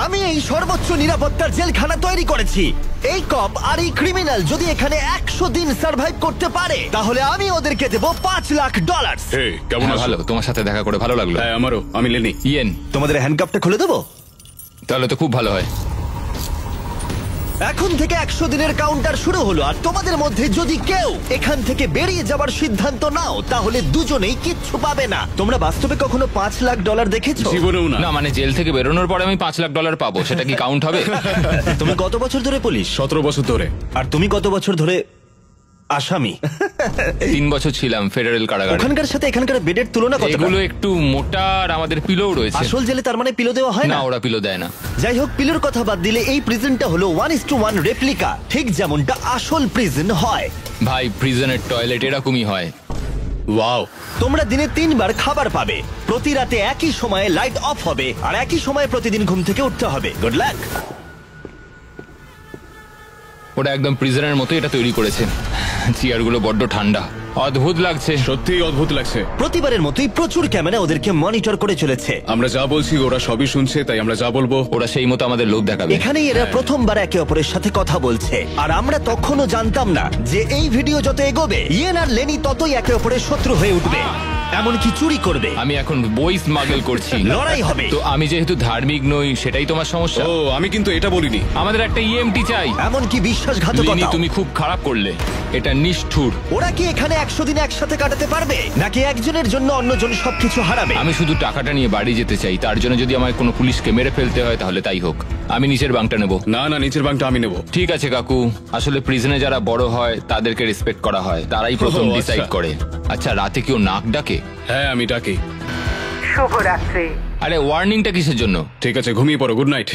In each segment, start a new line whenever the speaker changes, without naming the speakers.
আমি এই সর্বোচ্চ নিরাপত্তার জেলখানা তৈরি করেছি। এই কপ আর এই ক্রিমিনাল যদি এখানে 100 দিন সার্ভাইভ করতে পারে তাহলে আমি ওদেরকে দেবো $5,00,000।
হে, কেমন আছো?
ভালো, তোমার সাথে দেখা করে ভালো লাগলো।
হ্যাঁ, আমারও। আমি লেনি।
ইয়েন,
তোমাদের হ্যান্ডকাপটা খুলে দেবো?
তাহলে তো খুব ভালো হয়।
এখন থেকে 100 দিনের কাউন্টার শুরু হলো, আর তোমাদের মধ্যে যদি কেউ এখান থেকে বেরিয়ে যাবার সিদ্ধান্ত নাও তাহলে দুজনেই কিচ্ছু পাবে না। তোমরা বাস্তবে কখনো $5,00,000 দেখেছো?
জীবনেও না।
না মানে জেল থেকে বেরোনোর পরে আমি $5,00,000 পাবো, সেটা কি কাউন্ট হবে?
তুমি কত বছর ধরে পুলিশ?
17 বছর ধরে।
আর তুমি কত বছর ধরে আসামি?
3 বছর ছিলাম ফেডারেল কারাগারে।
ওখানকার সাথে এখানকার বেডের তুলনা কত?
এগুলো একটু মোটা আর আমাদের পিলোও রয়েছে।
আসল জেলে তার মানে পিলো দেওয়া হয়
না,
না?
ওরা পিলো দেয় না।
যাই হোক, পিলোর কথা বাদ দিলে এই প্রিজনটা হলো 1:1 রেপ্লিকা, ঠিক যেমনটা আসল প্রিজন হয়।
ভাই, প্রিজনের টয়লেট এরকমই হয়।
ওয়াও।
তোমরা দিনে 3 বার খাবার পাবে, প্রতি রাতে একই সময়ে লাইট অফ হবে, আর একই সময়ে প্রতিদিন ঘুম থেকে উঠতে হবে। Good luck.
ওটা একদম প্রিজনের মতো এটা তৈরি করেছে। চেয়ারগুলো বড্ড ঠান্ডা, অদ্ভুত লাগছে।
সত্যিই অদ্ভুত লাগছে।
প্রতিবারের মতোই প্রচুর ক্যামেরা ওদেরকে মনিটর করে চলেছে।
আমরা যা বলছি ওরা সবই শুনছে, তাই আমরা যা বলবো
ওরা সেই মতো আমাদের লোভ দেখাবে।
এখানেই এরা প্রথমবার একে অপরের সাথে কথা বলছে, আর আমরা তখনও জানতাম না যে এই ভিডিও যত এগোবে ইয়েন আর লেনি ততই একে অপরের শত্রু হয়ে উঠবে, এমনকি চুরি করবে।
আমি এখন বই স্মাগল করছি।
লড়াই হবে।
তো আমি যেহেতু ধার্মিক নই, সেটাই তোমার সমস্যা।
ও, আমি কিন্তু এটা বলিনি।
আমাদের একটা ইএমটি চাই।
এমনকি
লিনি,
বিশ্বাসঘাতকতা।
তুমি খুব খারাপ করলে, এটা নিষ্ঠুর।
ওরা কি এখানে 100 দিন একসাথে কাটাতে পারবে, নাকি একজনের জন্য অন্যজন সবকিছু হারাবে?
আমি শুধু টাকাটা নিয়ে বাড়ি যেতে চাই, তার জন্য যদি আমায় কোনো পুলিশকে মেরে ফেলতে হয় তাহলে তাই হোক। আমি নিচের বাংটা নেব।
না না, নিচের বাংটা আমি নেব।
ঠিক আছে কাকু, আসলে প্রিজনে যারা বড় হয় তাদেরকে রেসপেক্ট করা হয়, তারাই প্রথম
ও, আচ্ছা।
ডিসাইড করে। আচ্ছা, রাতে কেউ নাক ডাকে?
হ্যাঁ, আমি ডাকি।
শুভরাত্রি।
আরে ওয়ার্নিংটা কিসের জন্য?
ঠিক আছে, ঘুমিয়ে পড়ো। Good night.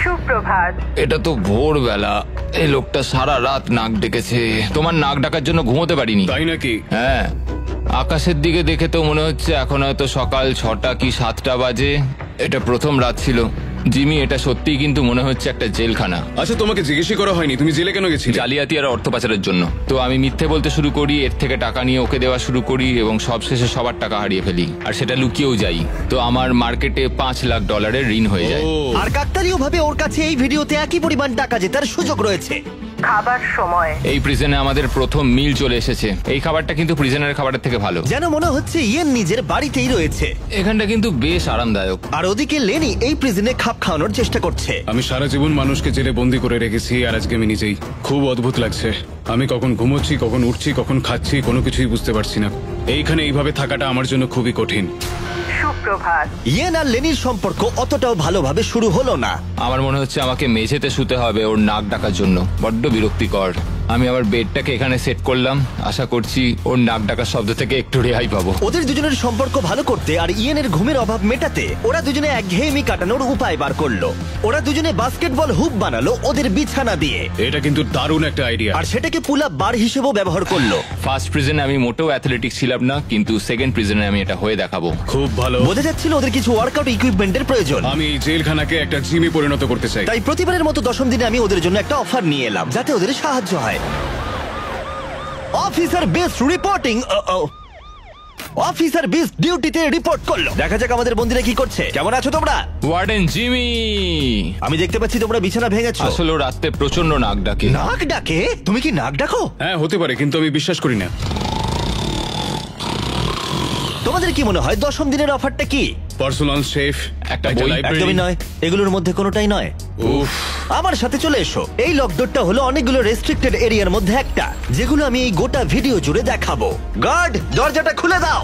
সুপ্রভাত।
এটা তো ভোরবেলা, এই লোকটা সারা রাত নাক ডেকেছে। তোমার নাক ডাকার জন্য ঘুমোতে পারিনি।
তাই নাকি?
হ্যাঁ, আকাশের দিকে দেখে তো মনে হচ্ছে এখন হয়তো সকাল 6টা কি 7টা বাজে। এটা প্রথম রাত ছিল। জিমি, এটা সত্যিই কিন্তু মনে হচ্ছে একটা জেলখানা।
আচ্ছা, তোমাকে জিজ্ঞেসই করা হয়নি তুমি জেলে কেন গেছিলে?
জালিয়াতি আর অর্থ পাচারের জন্য। তো আমি মিথ্যে বলতে শুরু করি, এর থেকে টাকা নিয়ে ওকে দেওয়া শুরু করি, এবং সবশেষে সবার টাকা হারিয়ে ফেলি, আর সেটা লুকিয়েও যাই। তো আমার মার্কেটে $5,00,000 ঋণ হয়ে যায়।
ও,
আর কাকতালীয় ভাবে ওর কাছে এই ভিডিওতে একই পরিমাণ টাকা জেতার সুযোগ রয়েছে।
খাবার সময়।
এই প্রিজনে আমাদের প্রথম মিল চলে এসেছে। এই খাবারটা কিন্তু প্রিজনের খাবারের থেকে ভালো।
যেন মনে হচ্ছে ইয়েন নিজের বাড়িতেই রয়েছে।
এখানটা কিন্তু বেশ আরামদায়ক।
আর ওদিকে লেনি এই প্রিজনে খাপ খাওয়ানোর চেষ্টা করছে।
আমি সারা জীবন মানুষকে জেলে বন্দি করে রেখেছি, আর আজকে আমি নিজেই। খুব অদ্ভুত লাগছে। আমি কখন ঘুমোচ্ছি, কখন উঠছি, কখন খাচ্ছি, কোনো কিছুই বুঝতে পারছি না। এইখানে এইভাবে থাকাটা আমার জন্য খুবই কঠিন।
সুপ্রভাত।
ইয়েন আর লেনির সম্পর্ক অতটাও ভালোভাবে শুরু হলো না।
আমার মনে হচ্ছে আমাকে মেঝেতে শুতে হবে ওর নাক ডাকার জন্য। বড্ড বিরক্তিকর। আমি আবার বেডটাকে এখানে সেট করলাম, আশা করছি ওর নাক ডাকার শব্দ থেকে একটু রেহাই পাবো।
ওদের দুজনের সম্পর্ক ভালো করতে আর ইয়েনের ঘুমের অভাব মেটাতে ওরা দুজনে একঘেয়েমি কাটানোর উপায় বার করলো। ওরা দুজনে বাস্কেটবল হুপ বানালো ওদের বিছানা দিয়ে,
এটা কিন্তু দারুণ একটা আইডিয়া।
আর সেটাকে পুল আপ বার হিসেবেও ব্যবহার করলো।
ফার্স্ট প্রিজনে আমি মোটেও অ্যাথলেটিক ছিলাম না, কিন্তু সেকেন্ড প্রিজনে আমি এটা হয়ে দেখাবো।
খুব ভালো।
বোঝা যাচ্ছিল ওদের কিছু ওয়ার্কআউট ইকুইপমেন্টের প্রয়োজন।
আমি এই জেলখানাকে একটা জিমে পরিণত করতে চাই।
তাই প্রতিবারের মতো 10ম দিনে আমি ওদের জন্য একটা অফার নিয়ে এলাম, যাতে ওদের সাহায্য হয়। Officer best reporting. Officer best ডিউটিতে রিপোর্ট করলো। দেখা যাক আমাদের বন্ধুরা কি করছে। কেমন আছো তোমরা?
ওয়ার্ডেন জিমি,
আমি দেখতে পাচ্ছি তোমরা বিছানা ভেঙেছো।
আসলে ও রাতে প্রচন্ড নাক ডাকে।
নাক ডাকে? তুমি কি নাক ডাকো?
হ্যাঁ, হতে পারে, কিন্তু আমি বিশ্বাস করি না।
তোমাদের কি মনে হয় 10ম দিনের অফারটা কি?
পার্সোনাল শেফ,
একটা বই।
একদমই নয়, এগুলোর মধ্যে কোনোটাই নয়।
উফ,
আমার সাথে চলে এসো। এই লকডাউনটা হলো অনেকগুলো রেস্ট্রিক্টেড এরিয়ার মধ্যে একটা, যেগুলো আমি এই গোটা ভিডিও জুড়ে দেখাবো। গার্ড, দরজাটা খুলে দাও।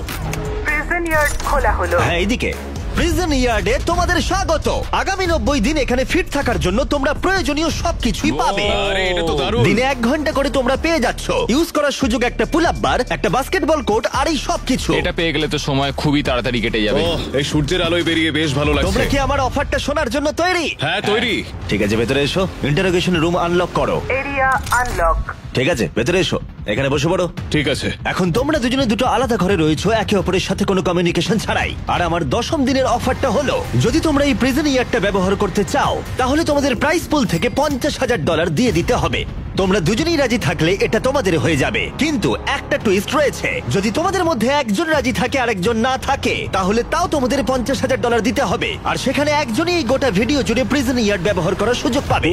প্রিজন ইয়ার্ড খোলা হলো।
হ্যাঁ, এইদিকে। প্রিজন ইয়ার্ডে তোমাদের স্বাগত। আগামী 90 দিন এখানে ফিট থাকার জন্য তোমরা প্রয়োজনীয় সবকিছুই পাবে।
আরে এটা তো দারুণ।
দিনে 1 ঘন্টা করে তোমরা পেয়ে যাচ্ছ। ইউজ করার সুযোগ একটা পুল আপ বার, একটা বাস্কেটবল কোর্ট, আর এই সবকিছু।
এটা পেয়ে গেলে তো সময় খুবই তাড়াতাড়ি কেটে যাবে।
ওহ, এই সূর্যের আলোয় বেরিয়ে বেশ ভালো লাগছে।
তোমরা কি আমার অফারটা শোনার জন্য তৈরি?
হ্যাঁ, তৈরি।
ঠিক আছে, ভেতরে এসো। ইন্টারোগেশন রুম আনলক করো।
Area unlock.
ঠিক আছে, ভেতরে এসো। এখানে বসে পড়ো।
ঠিক আছে।
এখন তোমরা দুজনে দুটো আলাদা ঘরে রয়েছো, একে অপরের সাথে কোনো কমিউনিকেশন ছাড়াই। আর আমার 10ম দিনের অফারটা হলো, যদি তোমরা এই প্রিজন ইয়ারটা ব্যবহার করতে চাও তাহলে তোমাদের প্রাইস পুল থেকে $50,000 দিয়ে দিতে হবে। তোমরা দুজনেই রাজি থাকলে এটা তোমাদের হয়ে যাবে, কিন্তু একটা টুইস্ট রয়েছে। যদি তোমাদের মধ্যে একজন রাজি থাকে আর একজন না থাকে, তাহলে তাও তোমাদের $50,000 দিতে হবে, আর সেখানে একজনই এই গোটা ভিডিও জুড়ে প্রিজন ইয়ার্ড ব্যবহার করার সুযোগ পাবে।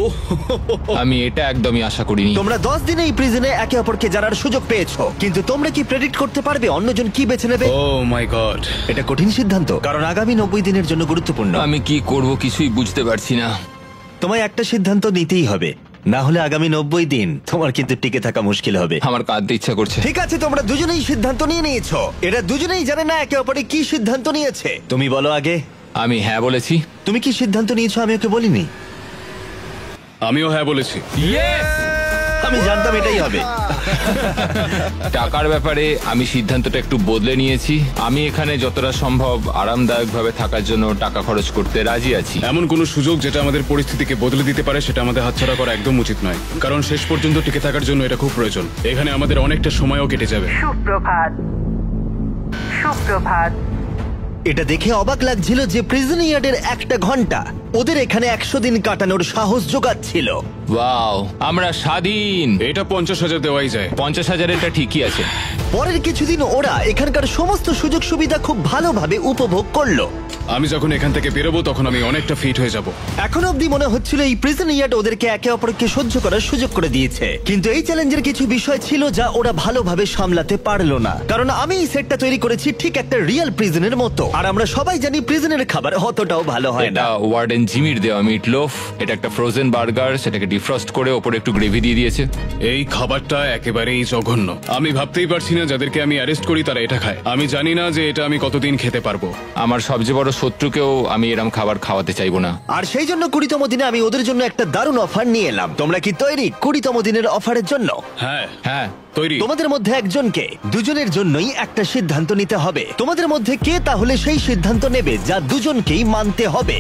আমি এটা একদমই আশা করিনি।
তোমরা 10 দিনে এই প্রিজনে একে অপরকে জানার সুযোগ পেয়েছো, কিন্তু তোমরা কি প্রেডিক্ট করতে পারবে অন্যজন কি বেছে নেবে?
ও মাই গড।
এটা কঠিন সিদ্ধান্ত, কারণ আগামী 90 দিনের জন্য গুরুত্বপূর্ণ।
আমি কি করব কিছুই বুঝতে পারছি না।
তোমায় একটা সিদ্ধান্ত নিতেই হবে, না হলে আগামী 90 দিন তোমার কিন্তু টিকে থাকা মুশকিল হবে।
আমার কাঁদতে ইচ্ছা করছে।
ঠিক আছে, তোমরা দুজনেই সিদ্ধান্ত নিয়ে নিয়েছো। এরা দুজনেই জানে না একে অপরে কি সিদ্ধান্ত নিয়েছে। তুমি বলো আগে।
আমি হ্যাঁ বলেছি।
তুমি কি সিদ্ধান্ত নিয়েছো আমি ওকে বলিনি?
আমিও হ্যাঁ বলেছি।
আমি জানতাম এটাই হবে।
টাকার ব্যাপারে আমি সিদ্ধান্তটা একটু বদলে নিয়েছি। আমি এখানে যতটা সম্ভব আরামদায়কভাবে থাকার জন্য টাকা খরচ করতে রাজি আছি।
এমন কোনো সুযোগ যেটা আমাদের পরিস্থিতিকে বদলে দিতে পারে সেটা আমাদের হাতছাড়া করা একদম উচিত নয়, কারণ শেষ পর্যন্ত টিকে থাকার জন্য এটা খুব প্রয়োজন। এখানে আমাদের অনেকটা সময়ও কেটে যাবে।
সুপ্রভাত। সুপ্রভাত।
এটা দেখে অবাক লাগছিল যে প্রিজন ইয়ার্ডের একটা ঘন্টা ওদের এখানে 100 দিন কাটানোর সাহস জোগাচ্ছিল।
ওয়াও, আমরা স্বাধীন।
এটা 50,000 দেওয়াই যায়।
50,000 এটা ঠিকই আছে।
পরের কিছুদিন ওরা এখানকার সমস্ত সুযোগ সুবিধা খুব ভালোভাবে উপভোগ করলো।
আমি যখন এখান থেকে বেরোবো তখন আমি অনেকটা ফিট হয়ে যাব।
এখন অবধি মনে হচ্ছিল এই প্রিজন ইয়ার্ড ওদেরকে একে অপরকে সহ্য করার সুযোগ করে দিয়েছে, কিন্তু এই চ্যালেঞ্জের কিছু বিষয় ছিল যা ওরা ভালোভাবে সামলাতে পারলো না। কারণ আমি এই সেটটা তৈরি করেছি ঠিক একটা রিয়েল প্রিজনের মতো, আর আমরা সবাই জানি প্রিজনের খাবার অতটাও ভালো হয়
এটা
না।
ওয়ার্ডেন জিমির দেওয়া মিট লোফ। এটা একটা ফ্রোজেন বার্গার, সেটাকে ডিফ্রস্ট করে ওপরে একটু গ্রেভি দিয়ে দিয়েছে।
এই খাবারটা একেবারেই জঘন্য। আমি ভাবতেই পারছি না যাদেরকে আমি অ্যারেস্ট করি তারা এটা খায়। আমি জানি না যে এটা আমি কতদিন খেতে পারবো।
আমার সবচেয়ে বড় শত্রুকেও আমি এরম খাবার খাওয়াতে চাইবো না।
আর সেই জন্য 20তম দিনে আমি ওদের জন্য একটা দারুণ অফার নিয়ে এলাম। তোমরা কি তৈরি 20তম দিনের অফারের জন্য?
হ্যাঁ
হ্যাঁ,
তৈরি।
তোমাদের মধ্যে একজনকে দুজনের জন্যই একটা সিদ্ধান্ত নিতে হবে। তোমাদের মধ্যে কে তাহলে সেই সিদ্ধান্ত নেবে যা দুজনকেই মানতে হবে?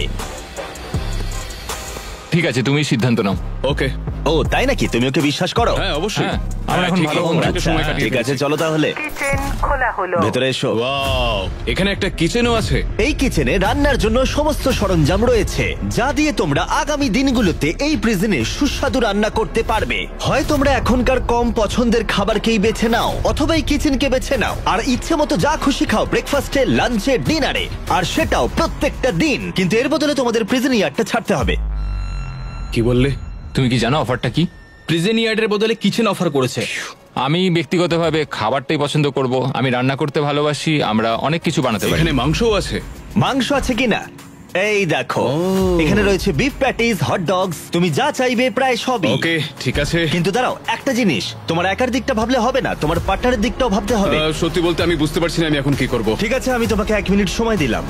ঠিক আছে, তুমি সিদ্ধান্ত নাও।
ওকে।
ও তাই নাকি? তুমি ওকে বিশ্বাস করো?
হ্যাঁ অবশ্যই।
হ্যাঁ, আমরা এখন
ঠিকই,
ভালো বন্ধু।
অনেকটা সময় কাটিয়ে
ঠিক আছে,
ফেলেছি।
চলো তাহলে
কিচেন খোলা হলো।
ভেতরে এসো।
ওয়াও, এখানে একটা কিচেনও আছে।
এই কিচেনে রান্নার জন্য সমস্ত সরঞ্জাম রয়েছে, যা দিয়ে তোমরা আগামী দিনগুলোতে এই প্রিজনে সুস্বাদু রান্না করতে পারবে। হয় তোমরা এখনকার কম পছন্দের খাবারকেই বেছে নাও, অথবা এই কিচেনকে বেছে নাও আর ইচ্ছে মতো যা খুশি খাও ব্রেকফাস্টে, লাঞ্চে, ডিনারে, আর সেটাও প্রত্যেকটা দিন। কিন্তু এর বদলে তোমাদের প্রিজন ইয়ার্ডটা ছাড়তে হবে।
কি বললে?
তুমি কি জানো অফারটা কি?
প্রিজন ইয়ার্ডের বদলে কিচেন অফার করেছে।
আমি ব্যক্তিগতভাবে খাবারটাই পছন্দ করব। আমি রান্না করতে ভালোবাসি। আমরা অনেক কিছু বানাতে পারি।
এখানে মাংসও আছে।
মাংস আছে কিনা? এই দেখো, এখানে রয়েছে বিফ প্যাটিস, হট ডগস, তুমি যা চাইবে প্রায় সবই।
ওকে, ঠিক আছে।
কিন্তু দাঁড়াও, একটা জিনিস, তোমার একার দিকটা ভাবলে হবে না, তোমার পার্টনারের দিকটাও ভাবতে হবে।
সত্যি বলতে আমি বুঝতে পারছি না আমি এখন কি করব।
ঠিক আছে, আমি তোমাকে 1 মিনিট সময় দিলাম।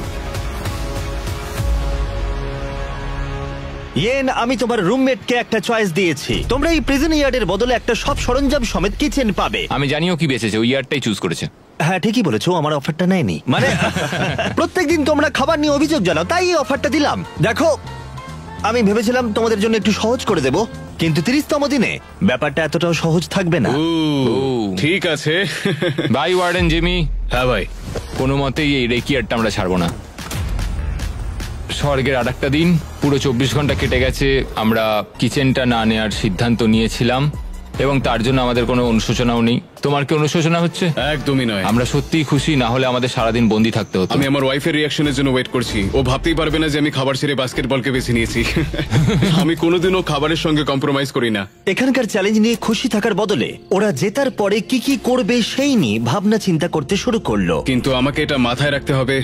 ইয়েন, আমি তোমার রুমমেটকে একটা চয়েস দিয়েছি। তোমরা এই প্রিজন ইয়ার্ডের বদলে একটা সব সরঞ্জাম সমেত কিচেন পাবে।
আমি জানিও কি বেঁচেছে, ওই ইয়ারটাই চুজ করেছে।
হ্যাঁ ঠিকই বলেছো, আমার অফারটা নেয়নি। মানে প্রত্যেকদিন তোমরা খাবার নিয়ে অভিযোগ জানাও, তাই এই অফারটা দিলাম। দেখো, আমি ভেবেছিলাম তোমাদের জন্য একটু সহজ করে দেব, কিন্তু 30তম দিনে ব্যাপারটা এতটাও সহজ থাকবে না।
ঠিক আছে।
Bye warden Jimmy.
হ্যাঁ ভাই।
কোনো মতেই এই রেকিয়ারটা আমরা ছাড়বো না। স্বর্গের আর একটা দিন, পুরো 24 ঘন্টা কেটে গেছে। আমরা কিচেনটা না নেওয়ার সিদ্ধান্ত নিয়েছিলাম এবং তার জন্য আমাদের কোনো অনুশোচনাও নেই। তোমার কি অনুশোচনা হচ্ছে?
একদমই নয়।
আমরা সত্যিই খুশি, না হলে আমাদের সারাদিন বন্দি থাকতে হতো।
আমি আমার ওয়াইফের রিঅ্যাকশনের জন্য ওয়েট করছি। ও ভাবতেই পারবে না যে আমি খাবার ছেড়ে বাস্কেটবলকে বেছে নিয়েছি। আমি কোনোদিনও খাবারের সঙ্গে কম্প্রোমাইজ করি না।
এখানকার চ্যালেঞ্জ নিয়ে খুশি থাকার বদলে ওরা জেতার পরে কি কি করবে সেই নিয়ে ভাবনা চিন্তা করতে শুরু করলো।
কিন্তু আমাকে এটা মাথায় রাখতে হবে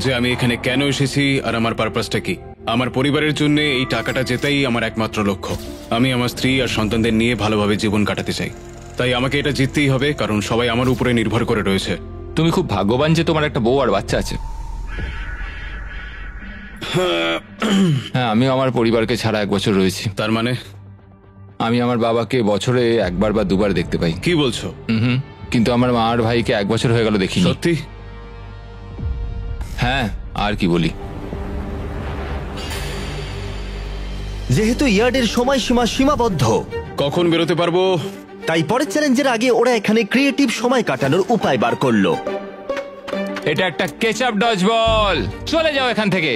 যে আমি এখানে কেন এসেছি আর আমার পারপাসটা কি। আমার পরিবারের জন্য এই টাকাটা জেতাই আমার একমাত্র লক্ষ্য। আমি আমার স্ত্রী আর সন্তানদের নিয়ে ভালোভাবে জীবন কাটাতে চাই, তাই আমাকে এটা জিততেই হবে, কারণ সবাই আমার উপরে নির্ভর করে রয়েছে।
তুমি খুব ভাগ্যবান যে তোমার একটা বউ আর বাচ্চা আছে। হ্যাঁ, আমিও আমার পরিবারকে ছাড়া 1 বছর রয়েছি।
তার মানে?
আমি আমার বাবাকে বছরে 1বার বা 2বার দেখতে পাই।
কি বলছো?
কিন্তু আমার মা আর ভাইকে 1 বছর হয়ে গেল দেখিনি।
সত্যি?
হ্যাঁ, আর কি বলি।
যেহেতু ইয়ার্ডের সময়সীমা সীমাবদ্ধ,
কখন বেরোতে পারবো?
তাই পরের চ্যালেঞ্জের আগে ওরা এখানে ক্রিয়েটিভ সময় কাটানোর উপায় বার করলো।
এটা একটা কেচাপ ডজ বল। চলে যাও এখান থেকে।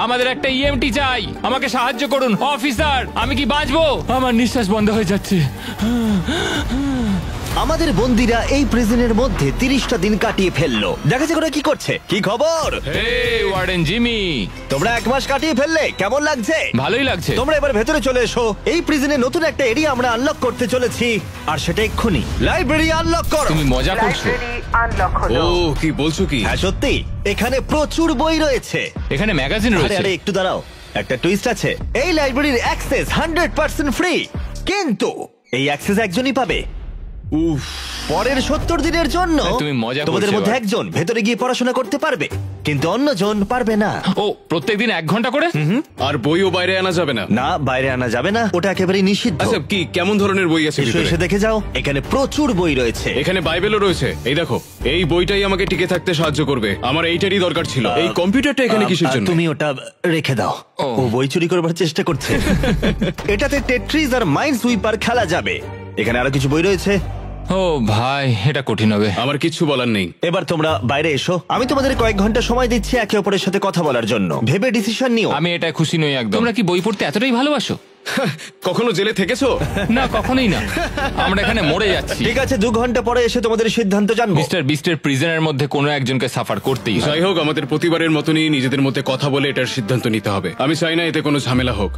আমাদের একটা ইএমটি চাই, আমাকে সাহায্য করুন অফিসার। আমি কি বাঁচবো? আমার নিঃশ্বাস বন্ধ হয়ে যাচ্ছে।
আমাদের বন্দিরা এই প্রিজনের মধ্যে 30টা দিন কাটিয়ে ফেললো। দেখা যাক ওরা কি করছে। কি খবর?
হে ওয়ার্ডেন জিমি,
তোমরা 1 মাস কাটিয়ে ফেললে, কেমন লাগছে?
ভালোই লাগছে।
তোমরা এবার ভেতরে চলে এসো। এই প্রিজনে নতুন একটা এরিয়া আমরা আনলক করতে চলেছি, আর সেটা এক্ষুনি। লাইব্রেরি আনলক করো।
তুমি মজা করছো?
লাইব্রেরি আনলক হলো।
ও কি বলছো কি?
হ্যাঁ সত্যি, এখানে প্রচুর বই রয়েছে।
এখানে ম্যাগাজিন
আরে
রয়েছে।
আরে একটু দাঁড়াও, একটা টুইস্ট আছে। এই লাইব্রেরির অ্যাক্সেস 100% ফ্রি, কিন্তু এই অ্যাক্সেস একজনই পাবে।
উফ,
পরের 70 দিনের জন্য
তুমি মজা
তোমাদের
করছো
মধ্যে
এবার।
একজন ভেতরে গিয়ে পড়াশোনা করতে পারবে, কিন্তু অন্যজন পারবে না।
ও প্রত্যেকদিন 1 ঘন্টা করে?
আর বইও বাইরে আনা যাবে না?
না, বাইরে আনা যাবে না, ওটা একেবারেই নিষিদ্ধ।
আচ্ছা, কি কেমন ধরনের বই আছে
এসো,
ভিতরে?
এসে দেখে যাও, এখানে প্রচুর বই রয়েছে।
এখানে বাইবেলও রয়েছে। এই দেখো, এই বইটাই আমাকে টিকে থাকতে সাহায্য করবে। আমার এইটারই দরকার ছিল। এই কম্পিউটারটা এখানে কিসের জন্য?
তুমি ওটা রেখে দাও।
ও।
ও বই চুরি করবার চেষ্টা করছে। এটাতে টেট্রিজ আর মাইন্ড সুইপার খেলা যাবে। এখানে আরো কিছু বই রয়েছে।
ও ভাই, এটা কঠিন হবে।
আমার কিচ্ছু বলার নেই।
এবার তোমরা বাইরে এসো, আমি তোমাদের কয়েক ঘন্টা সময় দিচ্ছি একে অপরের সাথে কথা বলার জন্য। ভেবে ডিসিশন নিও।
আমি এটা খুশি নই একদম। তোমরা কি বই পড়তে এতটাই ভালোবাসো?
কখনো জেলে থেকেছো?
না, কখনোই না। আমরা এখানে মরে যাচ্ছি।
ঠিক আছে, 2 ঘন্টা পরে এসে তোমাদের সিদ্ধান্ত জানবো।
মিস্টার বিস্টের প্রিজনের মধ্যে কোনো একজনকে সাফার করতেই হয়।
যাই হোক, আমাদের প্রতিবারের মতনই নিজেদের মধ্যে কথা বলে এটার সিদ্ধান্ত নিতে হবে। আমি চাই না এতে কোনো ঝামেলা হোক।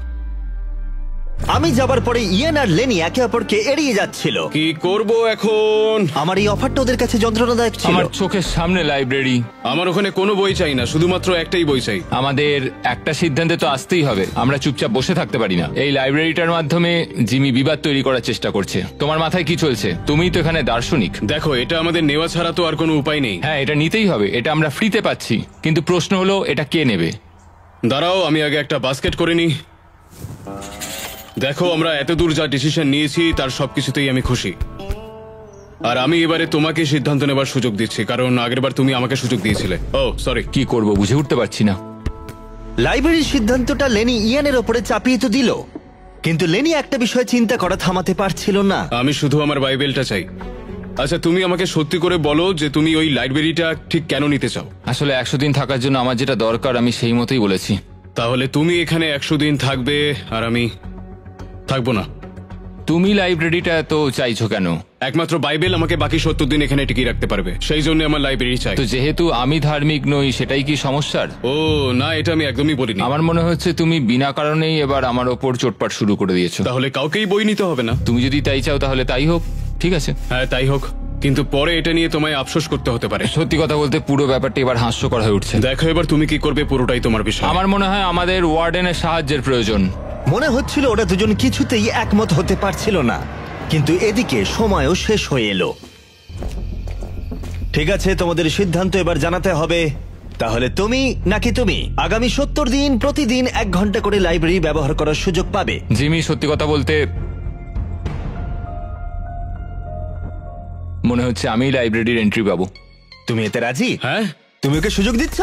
আমি যাবার পরে ইয়েন আর লেনি একে অপরকে এড়িয়ে যাচ্ছিল।
কি করব এখন?
আমার এই অফারটা ওদের কাছে যন্ত্রণাদায়ক ছিল।
আমার চোখের সামনে লাইব্রেরি।
আমার ওখানে কোনো বই চাই না, শুধুমাত্র একটাই বই চাই।
আমাদের একটা সিদ্ধান্তে তো আসতেই হবে। আমরা চুপচাপ বসে থাকতে পারি না। এই লাইব্রেরিটার মাধ্যমে জিমি বিবাদ তৈরি করার চেষ্টা করছে। তোমার মাথায় কি চলছে? তুমিই তো এখানে দার্শনিক।
দেখো, এটা আমাদের নেওয়া ছাড়া তো আর কোনো উপায় নেই।
হ্যাঁ, এটা নিতেই হবে। এটা আমরা ফ্রিতে পাচ্ছি, কিন্তু প্রশ্ন হলো এটা কে নেবে?
দাঁড়াও, আমি আগে একটা বাস্কেট করে নিই। দেখো, আমরা এত দূর যা ডিসিশন নিয়েছি তার সবকিছুতেই আমি খুশি। আর আমি এবারে তোমাকে সিদ্ধান্ত নেবার সুযোগ দিচ্ছি, কারণ আগেরবার তুমি আমাকে সুযোগ দিয়েছিলে। ও সরি।
কি করব বুঝে উঠতে পারছি না।
লাইব্রেরির সিদ্ধান্তটা লেনি ইয়ানের ওপরে চাপিয়ে তো দিল, কিন্তু লেনি একটা বিষয় চিন্তা করা থামাতে পারছিল না।
আমি শুধু আমার বাইবেলটা চাই। আচ্ছা, তুমি আমাকে সত্যি করে বলো যে তুমি ওই লাইব্রেরিটা ঠিক কেন নিতে চাও?
আসলে 100 দিন থাকার জন্য আমার যেটা দরকার আমি সেই মতোই বলেছি।
তাহলে তুমি এখানে 100 দিন থাকবে আর আমি থাকবো না।
তুমি লাইব্রেরিটা তো চাইছো কেন?
একমাত্র বাইবেল আমাকে বাকি 70 দিন এখানে টিকিয়ে রাখতে পারবে, সেই জন্য আমার লাইব্রেরি চাই।
তো যেহেতু আমি ধার্মিক নই, সেটাই কি সমস্যার?
ও না, এটা আমি একদমই বলিনি।
আমার মনে হচ্ছে তুমি বিনা কারণেই এবার আমার ওপর চোটপাট শুরু করে দিয়েছো।
তাহলে কাউকেই বই নিতে হবে না?
তুমি যদি তাই চাও তাহলে তাই হোক, ঠিক আছে।
হ্যাঁ তাই হোক, কিন্তু পরে এটা নিয়ে তোমায় আফসোস করতে হতে পারে।
সত্যি কথা বলতে পুরো ব্যাপারটা এবার হাস্যকর হয়ে উঠছে।
দেখো, এবার তুমি কি করবে পুরোটাই তোমার বিষয়।
আমার মনে হয় আমাদের ওয়ার্ডেনের সাহায্যের প্রয়োজন।
মনে হচ্ছিল ওরা দুজন কিছুতেই একমত হতে পারছিল না, কিন্তু এদিকে সময়ও শেষ হয়ে এলো। ঠিক আছে, তোমাদের সিদ্ধান্ত এবার জানাতে হবে। তাহলে তুমি নাকি তুমি আগামী 70 দিন প্রতিদিন 1 ঘন্টা করে লাইব্রেরি ব্যবহার করার সুযোগ পাবে।
জিমি, সত্যি কথা বলতে মনে হচ্ছে আমি লাইব্রেরির এন্ট্রি পাবো।
তুমি এতে রাজি?
হ্যাঁ,
তুমি ওকে সুযোগ দিচ্ছ?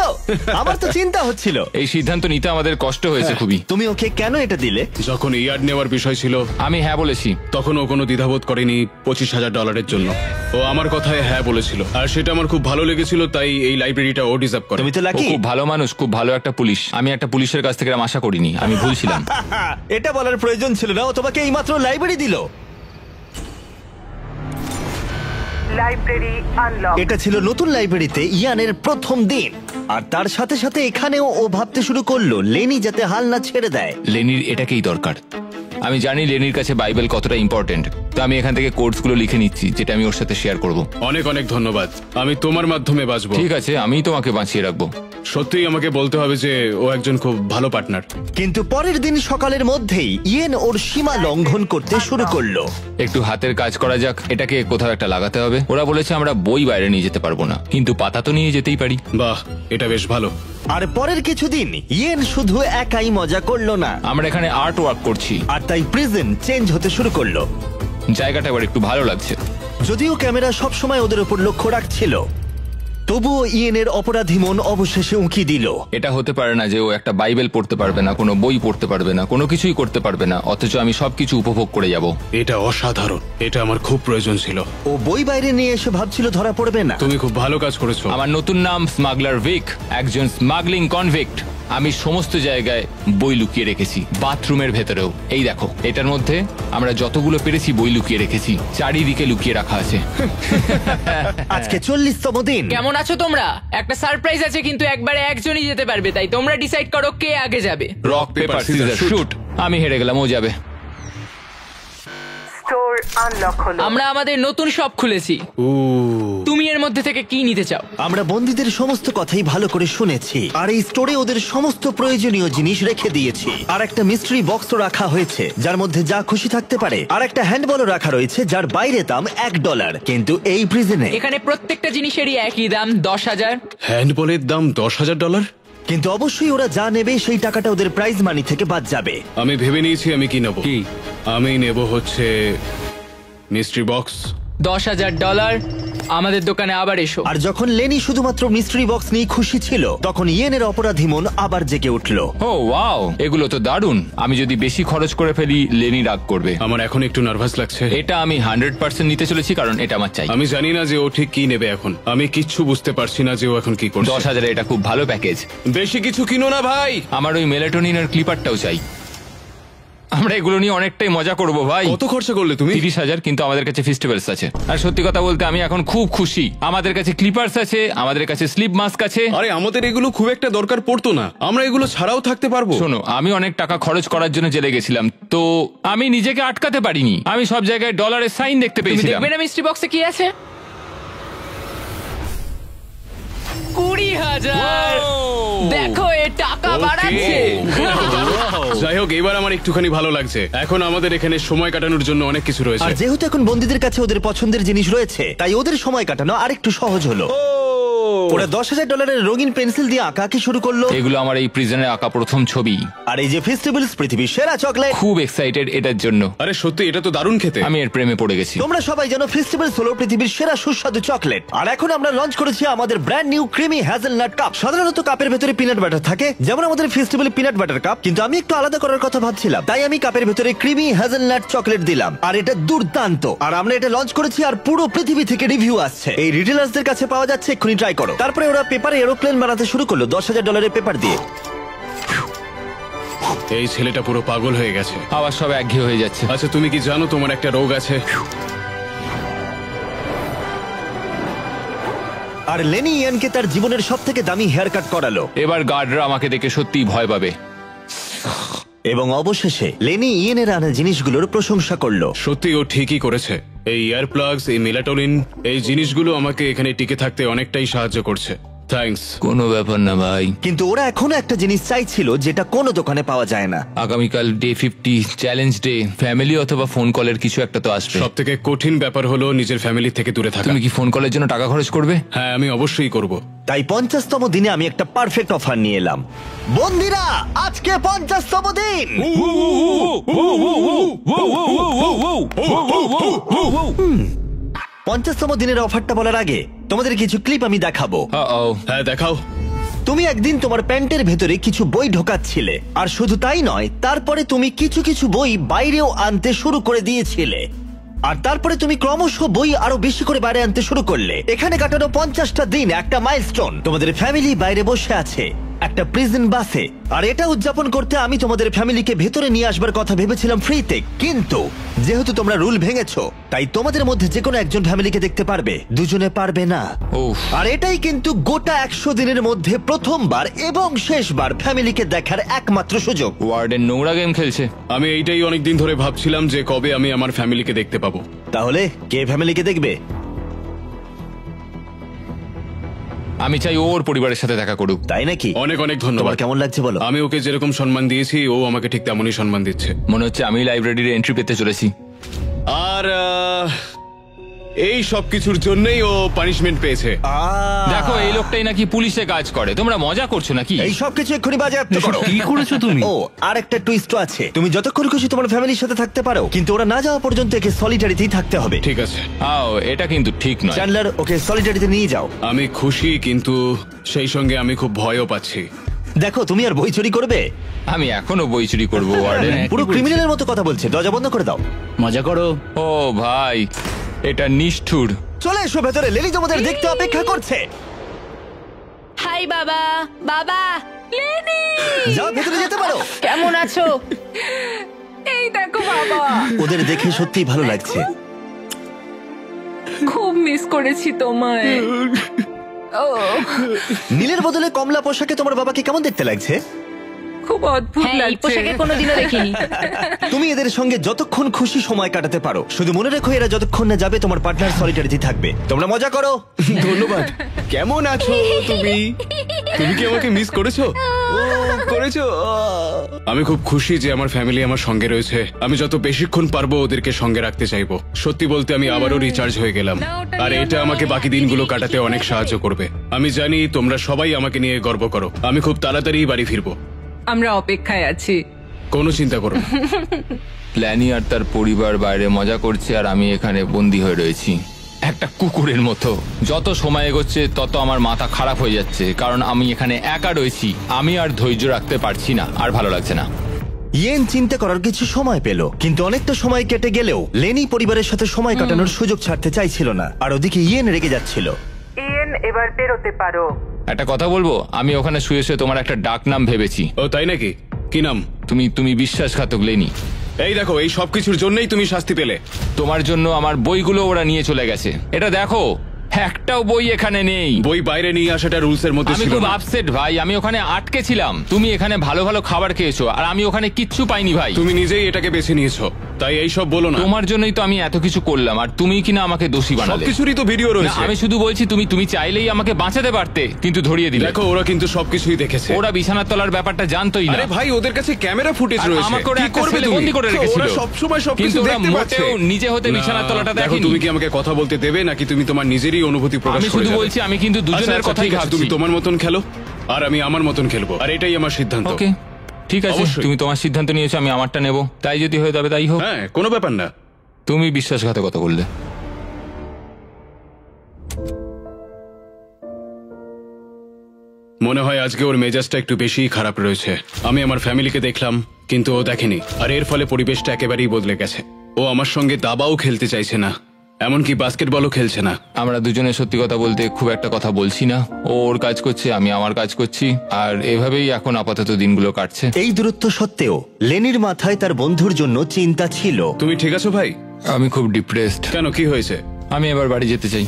আমার তো চিন্তা হচ্ছিল।
এই সিদ্ধান্ত নিতে আমাদের কষ্ট হয়েছে খুবই।
তুমি ওকে কেন এটা দিলে?
যখন ইয়ার্ড নেওয়ার বিষয় ছিল
আমি হ্যাঁ বলেছি।
তখন ও কোনো দ্বিধাবোধ করেনি $25,000 জন্য। ও আমার কথায় হ্যাঁ বলেছিল, আর সেটা আমার খুব ভালো লেগেছিল, তাই এই লাইব্রেরিটা ও ডিজার্ভ করে।
তুমি তো
ও
লাকি।
খুব ভালো মানুষ, খুব ভালো একটা পুলিশ। আমি একটা পুলিশের কাছ থেকে এরম আশা করিনি, আমি ভুলছিলাম।
এটা বলার প্রয়োজন ছিল না, ও তোমাকে এইমাত্র লাইব্রেরি দিল।
Library unlock.
এটা ছিল নতুন লাইব্রেরিতে ইয়ানের প্রথম দিন, আর তার সাথে সাথে এখানেও ও ভাবতে শুরু করলো লেনি যাতে হাল না ছেড়ে দেয়।
লেনির এটাকেই দরকার। আমি জানি লেনির কাছে বাইবেল কতটা ইম্পর্টেন্ট, তো আমি এখান থেকে কোর্সগুলো লিখে নিচ্ছি যেটা আমি ওর সাথে শেয়ার করব।
অনেক অনেক ধন্যবাদ, আমি তোমার মাধ্যমে বাঁচবো।
ঠিক আছে, আমিই তোমাকে বাঁচিয়ে রাখবো।
সত্যিই আমাকে বলতে হবে যে ও একজন খুব ভালো পার্টনার।
কিন্তু পরের দিন সকালের মধ্যেই ইয়েন ওর সীমা লঙ্ঘন করতে শুরু করলো।
একটু হাতের কাজ করা যাক, এটাকে কোথাও একটা লাগাতে হবে। ওরা বলেছে আমরা বই বাইরে নিয়ে যেতে পারবো না, কিন্তু পাতা তো নিয়ে যেতেই পারি।
বাহ, এটা বেশ ভালো।
আর পরের কিছুদিন ইয়েন শুধু একাই মজা করলো না,
আমরা এখানে আর্ট ওয়ার্ক করছি,
আর তাই প্রিজন চেঞ্জ হতে শুরু করলো।
জায়গাটা এবার একটু ভালো লাগছে।
যদিও ক্যামেরা সবসময় ওদের উপর লক্ষ্য রাখছিল, তবুও ইয়েনের অপরাধী মন অবশেষে উঁকি দিল।
এটা হতে পারে না যে ও একটা বাইবেল পড়তে পারবে না, কোনো বই পড়তে পারবে না, কোনো কিছুই করতে পারবে না, অথচ আমি সবকিছু উপভোগ করে যাব।
এটা অসাধারণ, এটা আমার খুব প্রয়োজন ছিল।
ও বই বাইরে নিয়ে এসে ভাবছিল ধরা পড়বে না।
তুমি খুব ভালো কাজ করেছো।
আমার নতুন নাম স্মাগলার ভিক, একজন স্মাগলিং কনভিক্ট। আমি সমস্ত জায়গায় বই লুকিয়ে রেখেছি, বাথরুমের ভেতরেও। এই দেখো, এটার মধ্যে আমরা যতগুলো পেরেছি বই লুকিয়ে রেখেছি, চারিদিকে লুকিয়ে রাখা আছে।
আজকে 40তম দিন।
কেমন আছো তোমরা? একটা সারপ্রাইজ আছে, কিন্তু একবারে একজনই যেতে পারবে, তাই তোমরা ডিসাইড করো কে আগে যাবে।
Rock paper scissor shoot. আমি হেরে গেলাম, ও যাবে।
স্টোর আনলক হলো।
আমরা আমাদের নতুন শপ খুলেছি। তুমি এর মধ্যে থেকে কি নিতে চাও?
আমরা বন্দীদের সমস্ত কথাই ভালো করে শুনেছি, আর এই স্টোরে ওদের সমস্ত প্রয়োজনীয় জিনিস রেখে দিয়েছি। আর একটা মিস্ট্রি বক্সও রাখা হয়েছে যার মধ্যে যা খুশি থাকতে পারে, আর একটা হ্যান্ডবলও রাখা রয়েছে যার বাইরে দাম $1। কিন্তু এই প্রিজনে
এখানে প্রত্যেকটা জিনিসেরই একই দাম, 10,000।
হ্যান্ডবলের দাম $10,000।
কিন্তু অবশ্যই ওরা যা নেবে সেই টাকাটা ওদের প্রাইজ মানি থেকে বাদ যাবে।
আমি ভেবে নিয়েছি আমি কি নেব।
কি?
আমি নেব হচ্ছে মিস্ট্রি বক্স।
$10,000। আমাদের দোকানে আবার এসো।
আর যখন লেনি শুধুমাত্র মিস্ট্রি বক্স নিয়ে খুশি ছিল, তখন ইয়েনের অপরাধী মন আবার জেগে উঠলো।
ও ওয়াও, এগুলো তো দারুণ। আমি যদি বেশি খরচ করে ফেলি, লেনি রাগ করবে।
আমার এখন একটু নার্ভাস লাগছে।
এটা আমি 100% নিতে চলেছি, কারণ এটা আমার চাই।
আমি জানি না যে ও ঠিক কি নেবে এখন। আমি কিচ্ছু বুঝতে পারছি না যে ও এখন কি করছে।
10,000 এটা খুব ভালো প্যাকেজ।
বেশি কিছু কিনো না ভাই।
আমার ওই মেলাটোনিনের ক্লিপারটাও চাই। আমরা এগুলো নিয়ে অনেকটাই মজা করব ভাই।
কত খরচা করলে তুমি?
30,000, কিন্তু আমাদের কাছে ফেস্টিভ্যালস আছে। আর সত্যি কথা বলতে আমি এখন খুব খুশি। আমাদের কাছে ক্লিপার্স আছে, আমাদের কাছে স্লিপ মাস্ক আছে।
আরে আমাদের এগুলো খুব একটা দরকার পড়তো না, আমরা এগুলো ছাড়াও থাকতে পারবো।
শোনো, আমি অনেক টাকা খরচ করার জন্য জেলে গেছিলাম, তো আমি নিজেকে আটকাতে পারিনি। আমি সব জায়গায় ডলারের সাইন দেখতে
তুমি
পেয়েছিলাম।
দেখবে না মিস্ট্রি বক্সে কি আছে? 20,000। দেখো, এ টাকা বাড়াচ্ছে।
যাই হোক, এবার আমার একটুখানি ভালো লাগছে। এখন আমাদের এখানে সময় কাটানোর জন্য অনেক কিছু
আর
রয়েছে।
যেহেতু এখন বন্দীদের কাছে ওদের পছন্দের জিনিস রয়েছে, তাই ওদের সময় কাটানো আরেকটু সহজ হলো। ওরা $10,000 রঙিন পেন্সিল দিয়ে আঁকাকে শুরু করলো।
এগুলো আমার এই প্রিজনে আঁকা প্রথম ছবি।
আর এই যে ফেস্টিভ্যালস পৃথিবীর সেরা চকলেট,
খুব এক্সাইটেড এটার জন্য।
আরে সত্যি, এটা তো দারুণ খেতে।
আমি এর প্রেমে পড়ে গেছি।
তোমরা সবাই জানো ফেস্টিভ্যালস হলো পৃথিবীর সেরা সুস্বাদু চকলেট। আর এখন আমরা লঞ্চ করেছি আমাদের brand new creamy hazelnut cup. সাধারণত কাপের ভেতরে পিনাট বাটার থাকে, যেমন আমাদের ফেস্টিভ্যালে পিনাট বাটার কাপ, কিন্তু আমি একটু আলাদা করার কথা ভাবছিলাম, তাই আমি কাপের ভেতরে ক্রিমি হ্যাজেলনাট চকলেট দিলাম। আর এটা দুর্দান্ত। আর আমরা এটা লঞ্চ করেছি, আর পুরো পৃথিবী থেকে রিভিউ আসছে। এই রিটেলার্সদের কাছে পাওয়া যাচ্ছে, এক্ষুনি ট্রাই করো। তারপরে ওরা পেপারে এরোপ্লেন বানাতে শুরু করলো $10,000 পেপার দিয়ে।
এই ছেলেটা পুরো পাগল হয়ে গেছে।
আবার সব একঘেয়ে হয়ে যাচ্ছে।
আচ্ছা, তুমি কি জানো তোমার একটা রোগ আছে?
আর লেনি ইয়ানকে তার জীবনের সবথেকে দামি হেয়ার কাট করালো।
এবার গার্ডরা আমাকে দেখে সত্যিই ভয় পাবে।
এবং অবশেষে লেনি ইয়েনের আনা জিনিসগুলোর প্রশংসা করলো।
সত্যি ও ঠিকই করেছে। এই ইয়ার প্লাগস, এই মেলাটোনিন, এই জিনিসগুলো আমাকে এখানে টিকে থাকতে অনেকটাই সাহায্য করছে। থ্যাঙ্কস।
কোনো ব্যাপার না ভাই।
কিন্তু ওরা এখনো একটা জিনিস চাইছিল যেটা কোনো দোকানে পাওয়া যায় না।
আগামীকাল ডে 50 চ্যালেঞ্জ ডে। ফ্যামিলি অথবা ফোন কলের কিছু একটা তো আসবে।
সব থেকে কঠিন ব্যাপার হলো নিজের ফ্যামিলি থেকে দূরে থাকা।
তুমি কি ফোন কলের জন্য টাকা খরচ করবে?
হ্যাঁ, আমি অবশ্যই করব।
তাই 50তম দিনে আমি একটা পারফেক্ট অফার নিয়ে এলাম। বন্ধুরা, আজকে 50তম দিন। 50তম দিনের অফারটা বলার আগে তোমাদের কিছু ক্লিপ আমি দেখাবো।
হ্যাঁ, দেখাও।
তুমি একদিন তোমার প্যান্টের ভেতরে কিছু বই ঢোকাচ্ছিলে, আর শুধু তাই নয়, তারপরে তুমি কিছু কিছু বই বাইরেও আনতে শুরু করে দিয়েছিলে। আর তারপরে তুমি ক্রমশ বই আরো বেশি করে বাইরে আনতে শুরু করলে। এখানে কাটানো 50টা দিন একটা মাইলস্টোন। তোমাদের ফ্যামিলি বাইরে বসে আছে একটা প্রিজন বাসে, আর এটা উদযাপন করতে আমি তোমাদের ফ্যামিলিকে ভেতরে নিয়ে আসবার কথা ভেবেছিলাম ফ্রিতে। কিন্তু যেহেতু তোমরা রুল ভেঙেছো, তাই তোমাদের মধ্যে যে কোনো একজন ফ্যামিলিকে দেখতে পারবে, দুজনে পারবে না। আর এটাই কিন্তু গোটা 100 দিনের মধ্যে প্রথমবার এবং শেষবার ফ্যামিলিকে দেখার একমাত্র সুযোগ।
ওয়ার্ডেন নোংরা গেম খেলছে।
আমি এইটাই অনেকদিন ধরে ভাবছিলাম যে কবে আমি আমার ফ্যামিলিকে দেখতে পাবো।
তাহলে কে ফ্যামিলিকে দেখবে?
আমি চাই ওর পরিবারের সাথে দেখা করুক।
তাই নাকি?
অনেক অনেক ধন্যবাদ।
তোমার কেমন লাগছে বলো?
আমি ওকে যেরকম সম্মান দিয়েছি, ও আমাকে ঠিক তেমনই সম্মান দিচ্ছে।
মনে হচ্ছে আমি লাইব্রেরির এন্ট্রি পেতে চলেছি।
আর এই সব কিছুর জন্যই ও পানিশমেন্ট পেয়েছে।
দেখো, এই লোকটাই নাকি পুলিশে কাজ করে। তোমরা মজা করছো নাকি?
এই সব কিছু এক্ষুনি বাজেয়াপ্ত করো।
কি করেছো তুমি?
ও, আর একটা টুইস্ট আছে। তুমি যতক্ষণ খুশি তোমার ফ্যামিলির সাথে থাকতে পারো, কিন্তু ওরা না যাওয়া পর্যন্ত একে সলিটারিতেই থাকতে হবে।
ঠিক আছে।
এটা কিন্তু ঠিক নয়।
চ্যান্ডলার, ওকে সলিটারিতে নিয়ে যাও।
আমি খুশি, কিন্তু সেই সঙ্গে আমি খুব ভয়ও পাচ্ছি।
দেখো, তুমি আর বই চুরি করবে?
আমি এখনো বই চুরি করবো ওয়ার্ডেন।
পুরো ক্রিমিনালের মতো কথা বলছে। দরজা বন্ধ করে দাও।
মজা করো।
ও ভাই, এটা নিষ্ঠুর।
চলে এসো ভেতরে, লেলি তোমাদের দেখতে অপেক্ষা করছে।
হাই হাই বাবা। বাবা, লেনি
যাও ভেতরে যেতে পারো।
কেমন আছো?
এই দেখো বাবা,
ওদের দেখে সত্যিই ভালো লাগছে।
খুব মিস করেছি তোমায়। ও
নীলের বদলে কমলা পোশাকে তোমার বাবাকে কেমন দেখতে লাগছে?
খুব অদ্ভুত
হ্যাঁ, এই
লাগছে।
পোশাকে কোনোদিনও দেখিনি।
তুমি এদের সঙ্গে যতক্ষণ খুশি সময় কাটাতে পারো, শুধু মনে রেখো এরা যতক্ষণ না যাবে তোমার পার্টনার সলিটারিটি থাকবে। তোমরা মজা করো।
ধন্যবাদ। কেমন আছো তুমি? তুমি কি আমাকে মিস করেছো? ও, করেছো। আমি খুব খুশি যে আমার ফ্যামিলি আমার সঙ্গে রয়েছে। আমি যত বেশিক্ষণ পারবো ওদেরকে সঙ্গে রাখতে চাইবো। সত্যি বলতে আমি আবারও রিচার্জ হয়ে গেলাম, আর এটা আমাকে বাকি দিনগুলো কাটাতে অনেক সাহায্য করবে। আমি জানি তোমরা সবাই আমাকে নিয়ে গর্ব করো। আমি খুব তাড়াতাড়ি বাড়ি ফিরবো।
আমরা অপেক্ষায় আছি।
কোনো চিন্তা করো না।
প্ল্যানি আর তার পরিবার বাইরে মজা করছে আর আমি এখানে বন্দি হয়ে রয়েছি একটা কুকুরের মতো। যত সময় এগোচ্ছে তত আমার মাথা খারাপ হয়ে যাচ্ছে, কারণ আমি এখানে একা রয়েছি। আমি আর ধৈর্য রাখতে পারছি না, আর ভালো লাগছে না।
ইয়েন চিন্তা করার কিছু সময় পেল, কিন্তু অনেকটা সময় কেটে গেলেও লেনি পরিবারের সাথে সময় কাটানোর সুযোগ ছাড়তে চাইছিল না, আর ওদিকে ইয়েন রেগে যাচ্ছিল।
ইয়েন, এবার বেরোতে পারো।
একটা কথা বলবো, আমি ওখানে শুয়ে শুয়ে তোমার একটা ডাক নাম ভেবেছি।
ও তাই নাকি? কি নাম?
তুমি বিশ্বাসঘাতক লেনি।
এই দেখো, এই সবকিছুর জন্যই তুমি শাস্তি পেলে।
তোমার জন্য আমার বইগুলো ওরা নিয়ে চলে গেছে। এটা দেখো, একটাও বই এখানে নেই।
বই বাইরে নিয়ে আসাটা রুলস এর মধ্যে
আমি
ছিল
খুব
না।
আপসেট ভাই, আমি ওখানে আটকে ছিলাম। তুমি এখানে ভালো ভালো খাবার খেয়েছো আর আমি ওখানে কিচ্ছু পাইনি ভাই।
তুমি নিজেই এটাকে বেছে নিয়েছো, তাই এই সব বলো না।
তোমার জন্যই তো আমি এত কিছু করলাম, আর তুমি কিনা আমাকে দোষী বানালে।
সবকিছুরই তো ভিডিও
না,
রয়েছে।
আমি শুধু বলছি তুমি চাইলেই আমাকে বাঁচাতে পারতে, কিন্তু ধরিয়ে দিলে।
দেখো, ওরা কিন্তু সবকিছুই দেখেছে।
ওরা বিছানার তলার ব্যাপারটা জানতোই না।
আরে ভাই, ওদের কাছে ক্যামেরা ফুটেজ
আর
রয়েছে।
আমাকে ওরা
কি
একটা
করবে
ছেলে
তুমি?
বন্দি করে রেখেছিল।
ওরা সবসময় সবকিছু
কিন্তু ওরা
দেখতে পাচ্ছে।
মোটেও নিজে হতে
না,
বিছানার তলাটা
দেখো,
দেখেনি।
তুমি কি আমাকে কথা বলতে দেবে, নাকি তুমি তোমার নিজেরই অনুভূতি প্রকাশ
আমি
করে
শুধু
যাবে?
বলছি, আমি কিন্তু দুজনের
আচ্ছা,
কথাই
ঠিক আছে,
ভাবছি।
তুমি তোমার মতন খেলো আর আমি আমার মতন খেলবো, আর এটাই আমার সিদ্ধান্ত।
ওকে, ঠিক আছে,
অবশ্যই।
তুমি তোমার সিদ্ধান্ত নিয়েছো, আমি আমারটা নেব। তাই যদি হয়ে যাবে তাই হোক।
হ্যাঁ, কোনো ব্যাপার না।
তুমি বিশ্বাসঘাতকতা করলে।
মনে হয় আজকে ওর মেজাজটা একটু বেশিই খারাপ রয়েছে। আমি আমার ফ্যামিলিকে দেখলাম, কিন্তু ও দেখেনি, আর এর ফলে পরিবেশটা একেবারেই বদলে গেছে। ও আমার সঙ্গে দাবাও খেলতে চাইছে না, এমনকি বাস্কেটবলও খেলছে না।
আমরা দুজনে সত্যি কথা বলতে খুব একটা কথা বলছি না। ও ওর কাজ করছে, আমি আমার কাজ করছি, আর এভাবেই এখন আপাতত দিনগুলো কাটছে।
এই দূরত্ব সত্ত্বেও লেনির মাথায় তার বন্ধুর জন্য চিন্তা ছিল।
তুমি ঠিক আছো ভাই?
আমি খুব ডিপ্রেসড।
কেন, কি হয়েছে?
আমি এবার বাড়ি যেতে চাই,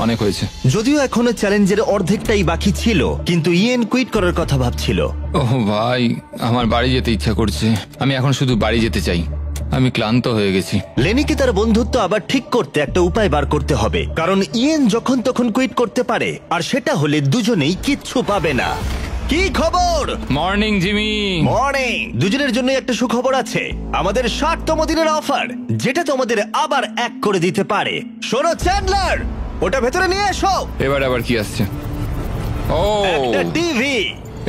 অনেক হয়েছে।
যদিও এখনো চ্যালেঞ্জের অর্ধেকটাই বাকি ছিল, কিন্তু ইয়েন কুইট করার কথা ভাবছিল।
ওহ ভাই, আমার বাড়ি যেতে ইচ্ছা করছে। আমি এখন শুধু বাড়ি যেতে চাই, আমি ক্লান্ত হয়ে গেছি।
লেনিকে তার বন্ধুত্ব আবার ঠিক করতে একটা উপায় বার করতে হবে, কারণ ইয়েন যখন তখন কুইট করতে পারে, আর সেটা হলে দুজনেই কিচ্ছু পাবে না। কি খবর?
Morning Jimmy.
মর্নিং। দুজনের জন্য একটা সুখবর আছে, আমাদের 60তম দিনের অফার, যেটা তোমাদের আবার এক করে দিতে পারে। শোনো চ্যান্ডলার, ওটা ভেতরে নিয়ে এসো।
এবার আবার কি আসছে? ও,
একটা টিভি।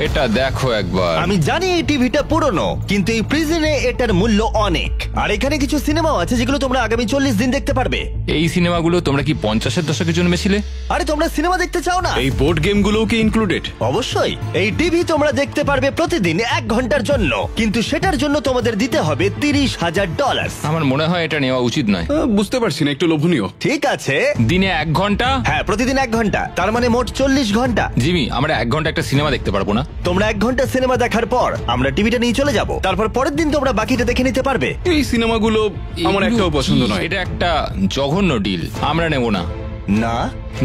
এটা দেখো একবার।
আমি জানি এই টিভিটা পুরনো, কিন্তু এই প্রিজনে এটার মূল্য অনেক। আর এখানে কিছু সিনেমাও আছে যেগুলো তোমরা আগামী 40 দিন দেখতে পারবে।
এই সিনেমাগুলো তোমরা কি 50-এর দশকে জন্মেছিলে?
আরে তোমরা সিনেমা দেখতে চাও না?
এই বোর্ড গেমগুলোও কি ইনক্লুডেড?
অবশ্যই। এই টিভি তোমরা দেখতে পারবে প্রতিদিন 1 ঘন্টার জন্য, কিন্তু সেটার জন্য তোমাদের দিতে হবে $30,000।
আমার মনে হয় এটা নেওয়া উচিত নয়।
বুঝতে পারছি না, একটু লোভনীয়।
ঠিক আছে,
দিনে 1 ঘন্টা?
হ্যাঁ, প্রতিদিন 1 ঘন্টা, তার মানে মোট 40 ঘন্টা।
জিমি, আমরা 1 ঘন্টা একটা সিনেমা দেখতে পারবো না?
তোমরা 1 ঘন্টা সিনেমা দেখার পর আমরা টিভিটা নিয়ে চলে যাব, তারপর পরের দিন তোমরা বাকিটা দেখে নিতে পারবে।
এই সিনেমাগুলো আমার একটাও পছন্দ নয়।
এটা একটা জঘন্য ডিল, আমরা নেব না।
না,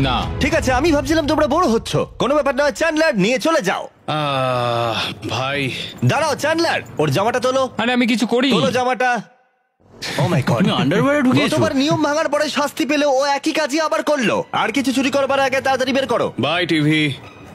না।
ঠিক আছে, আমি ভাবছিলাম তোমরা বড় হচ্ছ। কোনো ব্যাপার নয়, চ্যান্ডলার নিয়ে চলে যাও।
ভাই,
দাঁড়াও চ্যান্ডলার, ওর জামাটা তোলো।
আরে আমি কিছু করি।
তোলো জামাটা। ও মাই গড,
তুমি আন্ডারওয়্যারে ঢুকিয়েছো?
গতবার নিয়ম ভাঙার পরে শাস্তি পেলে ও একই কাজই আবার করলো। আর কিছু চুরি করবার আগে তাড়াতাড়ি বের করো।
Bye TV,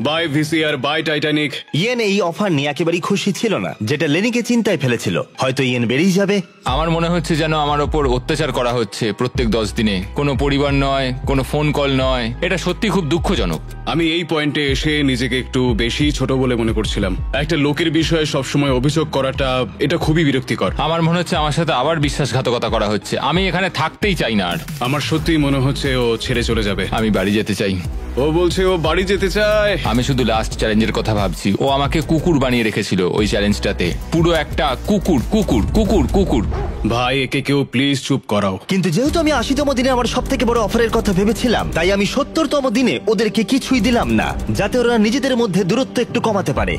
bye VCR, bye Titanic.
ইয়েন এই অফার নিয়ে একেবারেই খুশি ছিল না, যেটা লেনিকে চিন্তায় ফেলেছিল। হয়তো ইয়েন বেরিয়ে যাবে।
আমার মনে হচ্ছে যেন আমার ওপর অত্যাচার করা হচ্ছে প্রত্যেক 10 দিনে। কোনো পরিবার নয়, কোনো ফোন কল নয়। এটা সত্যি খুব দুঃখজনক।
আমি এই পয়েন্টে এসে নিজেকে একটু বেশি ছোট বলে মনে করছিলাম। একটা লোকের বিষয়ে সবসময় অভিযোগ করাটা, এটা খুবই বিরক্তিকর।
আমার মনে হচ্ছে আমার সাথে আবার বিশ্বাসঘাতকতা করা হচ্ছে। আমি এখানে থাকতেই চাই না আর।
আমার সত্যিই মনে হচ্ছে ও ছেড়ে চলে যাবে।
আমি বাড়ি যেতে চাই।
ও ও বলছে ও বাড়ি যেতে চায়।
আমি শুধু লাস্ট চ্যালেঞ্জের কথা ভাবছি। ও আমাকে কুকুর বানিয়ে রেখেছিল ওই চ্যালেঞ্জটাতে, পুরো একটা কুকুর কুকুর কুকুর কুকুর।
ভাই একে কেউ প্লিজ চুপ করাও।
কিন্তু যেহেতু আমি 80তম দিনে আমার সব থেকে বড় অফারের কথা ভেবেছিলাম, তাই আমি 70তম দিনে ওদেরকে কিছুই দিলাম না, যাতে ওরা নিজেদের মধ্যে দূরত্ব একটু কমাতে পারে।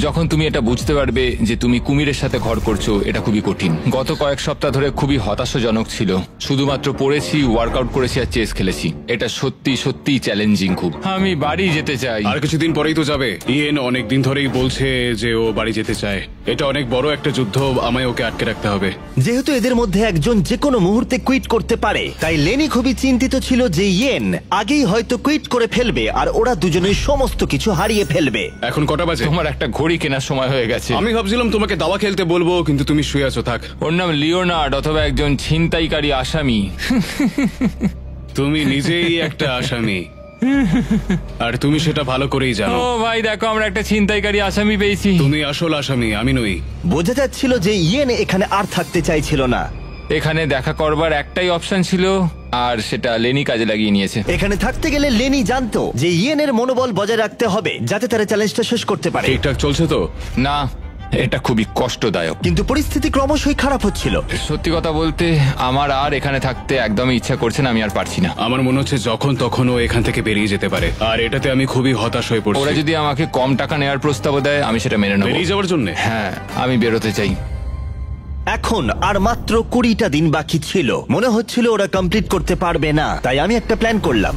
যখন তুমি এটা বুঝতে পারবে যে তুমি কুমিরের সাথে ঘর করছো, এটা খুবই কঠিন। গত কয়েক সপ্তাহ ধরে খুবই হতাশাজনক ছিল। শুধুমাত্র পড়েছি, ওয়ার্কআউট করেছি আর চেস খেলেছি। এটা সত্যি সত্যি চ্যালেঞ্জিং খুব। আমি বাড়ি যেতে চাই।
আর কিছুদিন পরেই তো যাবে। ইয়েন অনেক দিন ধরেই বলছে যে ও বাড়ি যেতে চায়। এটা অনেক বড় একটা যুদ্ধ, আমায় ওকে আটকে রাখতে হবে।
যেহেতু এদের মধ্যে একজন যে কোনো মুহূর্তে কুইট করতে পারে, তাই লেনি খুবই চিন্তিত ছিল যে ইয়েন আগেই হয়তো কুইট করে ফেলবে আর ওরা দুজনেই সমস্ত কিছু হারিয়ে ফেলবে।
এখন কটা বাজে?
তোমার একটা ঘড়ি কেনার সময় হয়ে গেছে।
আমি ভাবছিলাম তোমাকে দাবা খেলতে বলবো, কিন্তু তুমি শুয়ে আছো। থাক।
ওর নাম লিওনার্ড, অথবা একজন ছিনতাইকারী আসামি।
তুমি নিজেই একটা আসামি, আর তুমি সেটা ভালো করেই জানো।
ও ভাই দেখো, আমরা একটা ছিনতাইকারী আসামি পেয়েছি।
তুমি আসল আসামি, আমি নই।
বোঝা যাচ্ছিল যে ইয়েন এখানে আর থাকতে চাইছিল না।
এখানে দেখা করবার একটাই অপশন ছিল, আর সেটা লেনি কাজে লাগিয়ে নিয়েছে।
এখানে থাকতে গেলে লেনি জানতো যে ইয়েনের মনোবল বজায় রাখতে হবে, যাতে তারা চ্যালেঞ্জটা শেষ করতে পারে।
ঠিকঠাক চলছে তো?
না, এটা খুবই কষ্টদায়ক।
কিন্তু পরিস্থিতি ক্রমশই খারাপ হচ্ছিল।
সত্যি কথা বলতে আমার আর এখানে থাকতে একদমই ইচ্ছা করছে না। আমি আর পারছি না।
আমার মনে হচ্ছে যখন তখন ও এখান থেকে বেরিয়ে যেতে পারে, আর এটাতে আমি খুবই হতাশ হয়ে
ওরা
পড়ছি।
যদি আমাকে কম টাকা নেওয়ার প্রস্তাব দেয়, আমি সেটা মেনে নেব।
বেরিয়ে যাওয়ার জন্য?
হ্যাঁ, আমি বেরোতে চাই।
এখন আর মাত্র 20টা দিন বাকি ছিল। মনে হচ্ছিল ওরা কমপ্লিট করতে পারবে না, তাই আমি একটা প্ল্যান করলাম।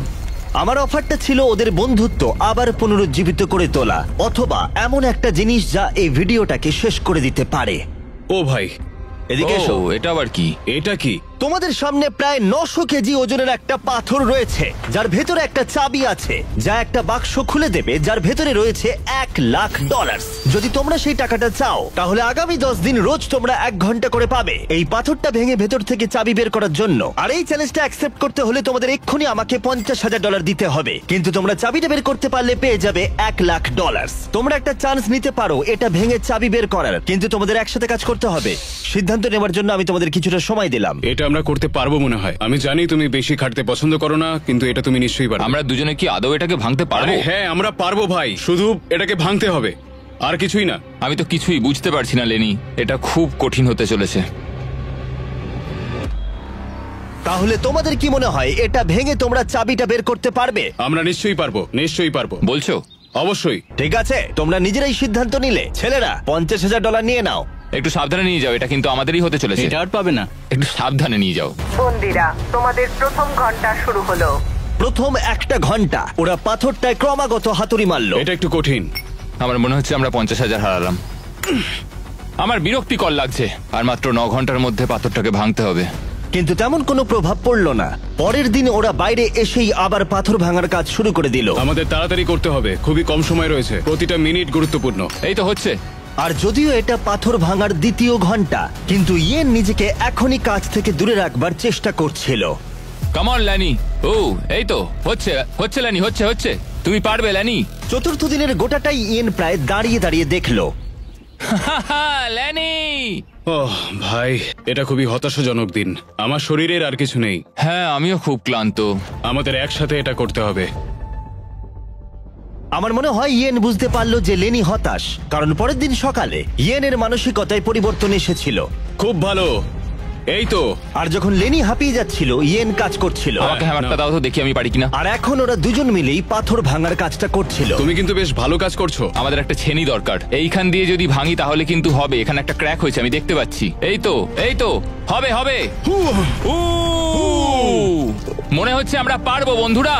আমার অফারটা ছিল ওদের বন্ধুত্ব আবার পুনরুজ্জীবিত করে তোলা, অথবা এমন একটা জিনিস যা এই ভিডিওটাকে শেষ করে দিতে পারে।
ও ভাই,
এদিকে এসো।
ও, এটা আবার কি?
এটা কি?
তোমাদের সামনে প্রায় 900 কেজি ওজনের একটা পাথর রয়েছে, যার ভেতরে একটা চাবি আছে, যা একটা বাক্স খুলে দেবে, যার ভেতরে রয়েছে $1,00,000। যদি তোমরা সেই টাকাটা চাও, তাহলে আগামী 10 দিন রোজ তোমরা 1 ঘন্টা করে পাবে এই পাথরটা ভেঙে ভেতর থেকে চাবি বের করার জন্য। আর এই চ্যালেঞ্জটা অ্যাকসেপ্ট করতে হলে তোমাদের এক্ষুনি আমাকে $50,000 দিতে হবে। কিন্তু তোমরা চাবিটা বের করতে পারলে পেয়ে যাবে $1,00,000। তোমরা একটা চান্স নিতে পারো এটা ভেঙে চাবি বের করার, কিন্তু তোমাদের একসাথে কাজ করতে হবে। সিদ্ধান্ত নেওয়ার জন্য আমি তোমাদের কিছুটা সময় দিলাম।
এটা আমরা করতে পারবো মনে হয়। আমি জানি তুমি বেশি খাটতে পছন্দ করো না, কিন্তু এটা তুমি নিশ্চয়ই পারবে।
আমরা দুজনে কি আদৌ এটাকে ভাঙতে পারবো?
আরে হ্যাঁ, আমরা পারবো ভাই, শুধু এটাকে ভাঙতে হবে, আর কিছুই না।
আমি তো কিছুই বুঝতে পারছি না লেনি, এটা খুব কঠিন হতে চলেছে।
তাহলে তোমাদের কি মনে হয় এটা ভেঙে তোমরা চাবিটা বের করতে পারবে?
আমরা নিশ্চয়ই পারবো, নিশ্চয়ই পারবো।
বলছো?
অবশ্যই।
ঠিক আছে, তোমরা নিজেরাই সিদ্ধান্ত নিলে। ছেলেরা, $50,000 নিয়ে নাও।
একটু সাবধানে নিয়ে যাও, এটা কিন্তু আমাদেরই হতে চলেছে।
এটা আর পাবে না।
একটু সাবধানে নিয়ে যাও।
বন্দিরা, তোমাদের প্রথম ঘন্টা শুরু হলো।
প্রথম 1 ঘন্টা ওরা পাথরটায় ক্রমাগত হাতুড়ি মারলো।
এটা একটু কঠিন।
আমার মনে হচ্ছে আমরা 50,000 হারালাম। আমার বিরক্তিকর লাগছে। আর মাত্র 9 ঘন্টার মধ্যে পাথরটাকে ভাঙতে হবে।
কিন্তু তেমন কোনো প্রভাব পড়লো না। পরের দিন ওরা বাইরে এসেই আবার পাথর ভাঙার কাজ শুরু করে দিল।
আমাদের তাড়াতাড়ি করতে হবে, খুবই কম সময় রয়েছে, প্রতিটা মিনিট গুরুত্বপূর্ণ।
এই তো হচ্ছে।
আর যদিও এটা পাথর ভাঙার দ্বিতীয় ঘন্টা, কিন্তু ইয়েন নিজেকে এখনই কাজ থেকে দূরে রাখবার চেষ্টা করছিল।
Come on ল্যানি। ও, এই তো হচ্ছে হচ্ছে ল্যানি, হচ্ছে হচ্ছে। তুমি পারবে ল্যানি।
চতুর্থ দিনের গোটাটাই ইয়েন প্রায় দাঁড়িয়ে দাঁড়িয়ে দেখলো।
ল্যানি!
ওহ ভাই, এটা খুবই হতাশাজনক দিন। আমার শরীরের আর কিছু নেই।
হ্যাঁ, আমিও খুব ক্লান্ত।
আমাদের একসাথে এটা করতে হবে।
আমার মনে হয় ইয়েন বুঝতে পারলো যে লেনি হতাশ, কারণ পরের দিন সকালে ইয়েনের মানসিকতায় পরিবর্তন এসেছিল।
খুব ভালো, এই তো।
আর যখন লেনি হাঁপিয়ে যাচ্ছিল, ইয়েন কাজ করছিল।
আমাকে হ্যামারটা দাও তো, দেখি আমি পারি কিনা।
আর এখন ওরা দুজন মিলেই পাথর ভাঙার কাজটা করছিল।
তুমি কিন্তু বেশ ভালো কাজ করছো।
আমাদের একটা ছেনি দরকার। এইখান দিয়ে যদি ভাঙি তাহলে কিন্তু হবে। এখানে একটা ক্র্যাক হয়েছে, আমি দেখতে পাচ্ছি। এই তো, এই তো, হবে হবে। মনে হচ্ছে আমরা পারবো বন্ধুরা।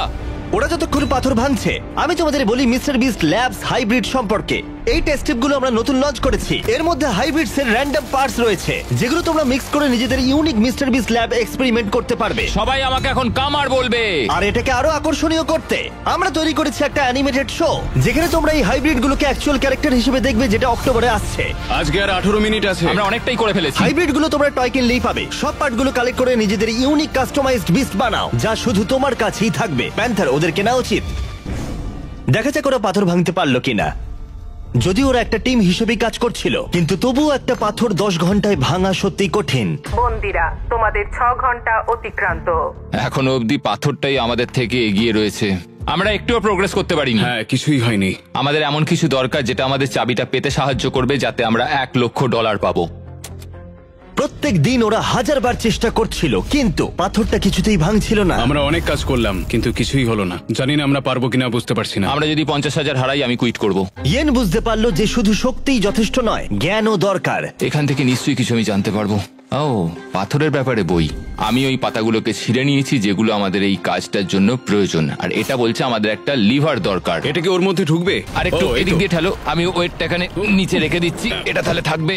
ওরা যতক্ষণ পাথর ভাঙছে, আমি তোমাদের বলি মিস্টার বিস্ট ল্যাবস হাইব্রিড সম্পর্কে। এই টেস্ট গুলো আমরা নতুন লঞ্চ করেছি। এর মধ্যে হাইব্রিডস এর র্যান্ডম পার্টস রয়েছে, যেগুলো তোমরা মিক্স করে নিজেদের unique mister beast lab experiment করতে পারবে।
সবাই আমাকে এখন কামার বলবে।
আর এটাকে আরো আকর্ষণীয় করতে আমরা তৈরি করেছি একটা অ্যানিমেটেড শো, যেখানে তোমরা এই হাইব্রিড গুলোকে অ্যাকচুয়াল ক্যারেক্টার হিসেবে দেখবে, যেটা অক্টোবরে আসছে।
আজকে আর 18 মিনিট আছে।
আমরা অনেকটাই করে ফেলেছি।
হাইব্রিড গুলো তোমরা টয় কিনলেই পাবে। সব পার্টগুলো কালেক্ট করে নিজেদের ইউনিক কাস্টমাইজড বিস্ট বানাও, যা শুধু তোমার কাছেই থাকবে। প্যান্থার, ওদের কেনা উচিত। দেখা যাক ওরা পাথর ভাঙতে পারলো কিনা। যদি ওরা একটা টিম হিসেবে কাজ করছিল, কিন্তু তবুও একটা পাথর 10 ঘন্টায় ভাঙা সত্যি কঠিন।
বন্দিরা, তোমাদের 6 ঘন্টা অতিক্রান্ত।
এখনো অবধি পাথরটাই আমাদের থেকে এগিয়ে রয়েছে। আমরা একটুও প্রোগ্রেস করতে পারিনি।
হ্যাঁ, কিছুই হয়নি।
আমাদের এমন কিছু দরকার যেটা আমাদের চাবিটা পেতে সাহায্য করবে, যাতে আমরা $1 লক্ষ পাবো।
প্রত্যেক দিন ওরা 1000 বার চেষ্টা করছিল, কিন্তু পাথরটা কিছুতেই ভাঙছিল না।
আমরা অনেক কাজ করলাম, কিন্তু কিছুই হলো না। জানি না আমরা পারবো কিনা, বুঝতে পারছি না।
আমরা যদি 50,000 হারাই, আমি কুইট করব।
ইয়েন বুঝতে পারলো যে শুধু শক্তিই যথেষ্ট নয়, জ্ঞানও দরকার।
এখান থেকে নিশ্চয়ই কিছু আমি জানতে পারবো। ও, পাথরের ব্যাপারে বই। আমি ওই পাতাগুলোকে ছিঁড়ে নিয়েছি যেগুলো আমাদের এই কাজটার জন্য প্রয়োজন, আর এটা বলছে আমাদের একটা লিভার দরকার।
এটা কি ওর মধ্যে ঢুকবে?
আর একটু
ও, এই
এদিক
তো।
দিয়ে ঠেলো, আমি ওয়েটটা এখানে নিচে রেখে দিচ্ছি। এটা তাহলে থাকবে,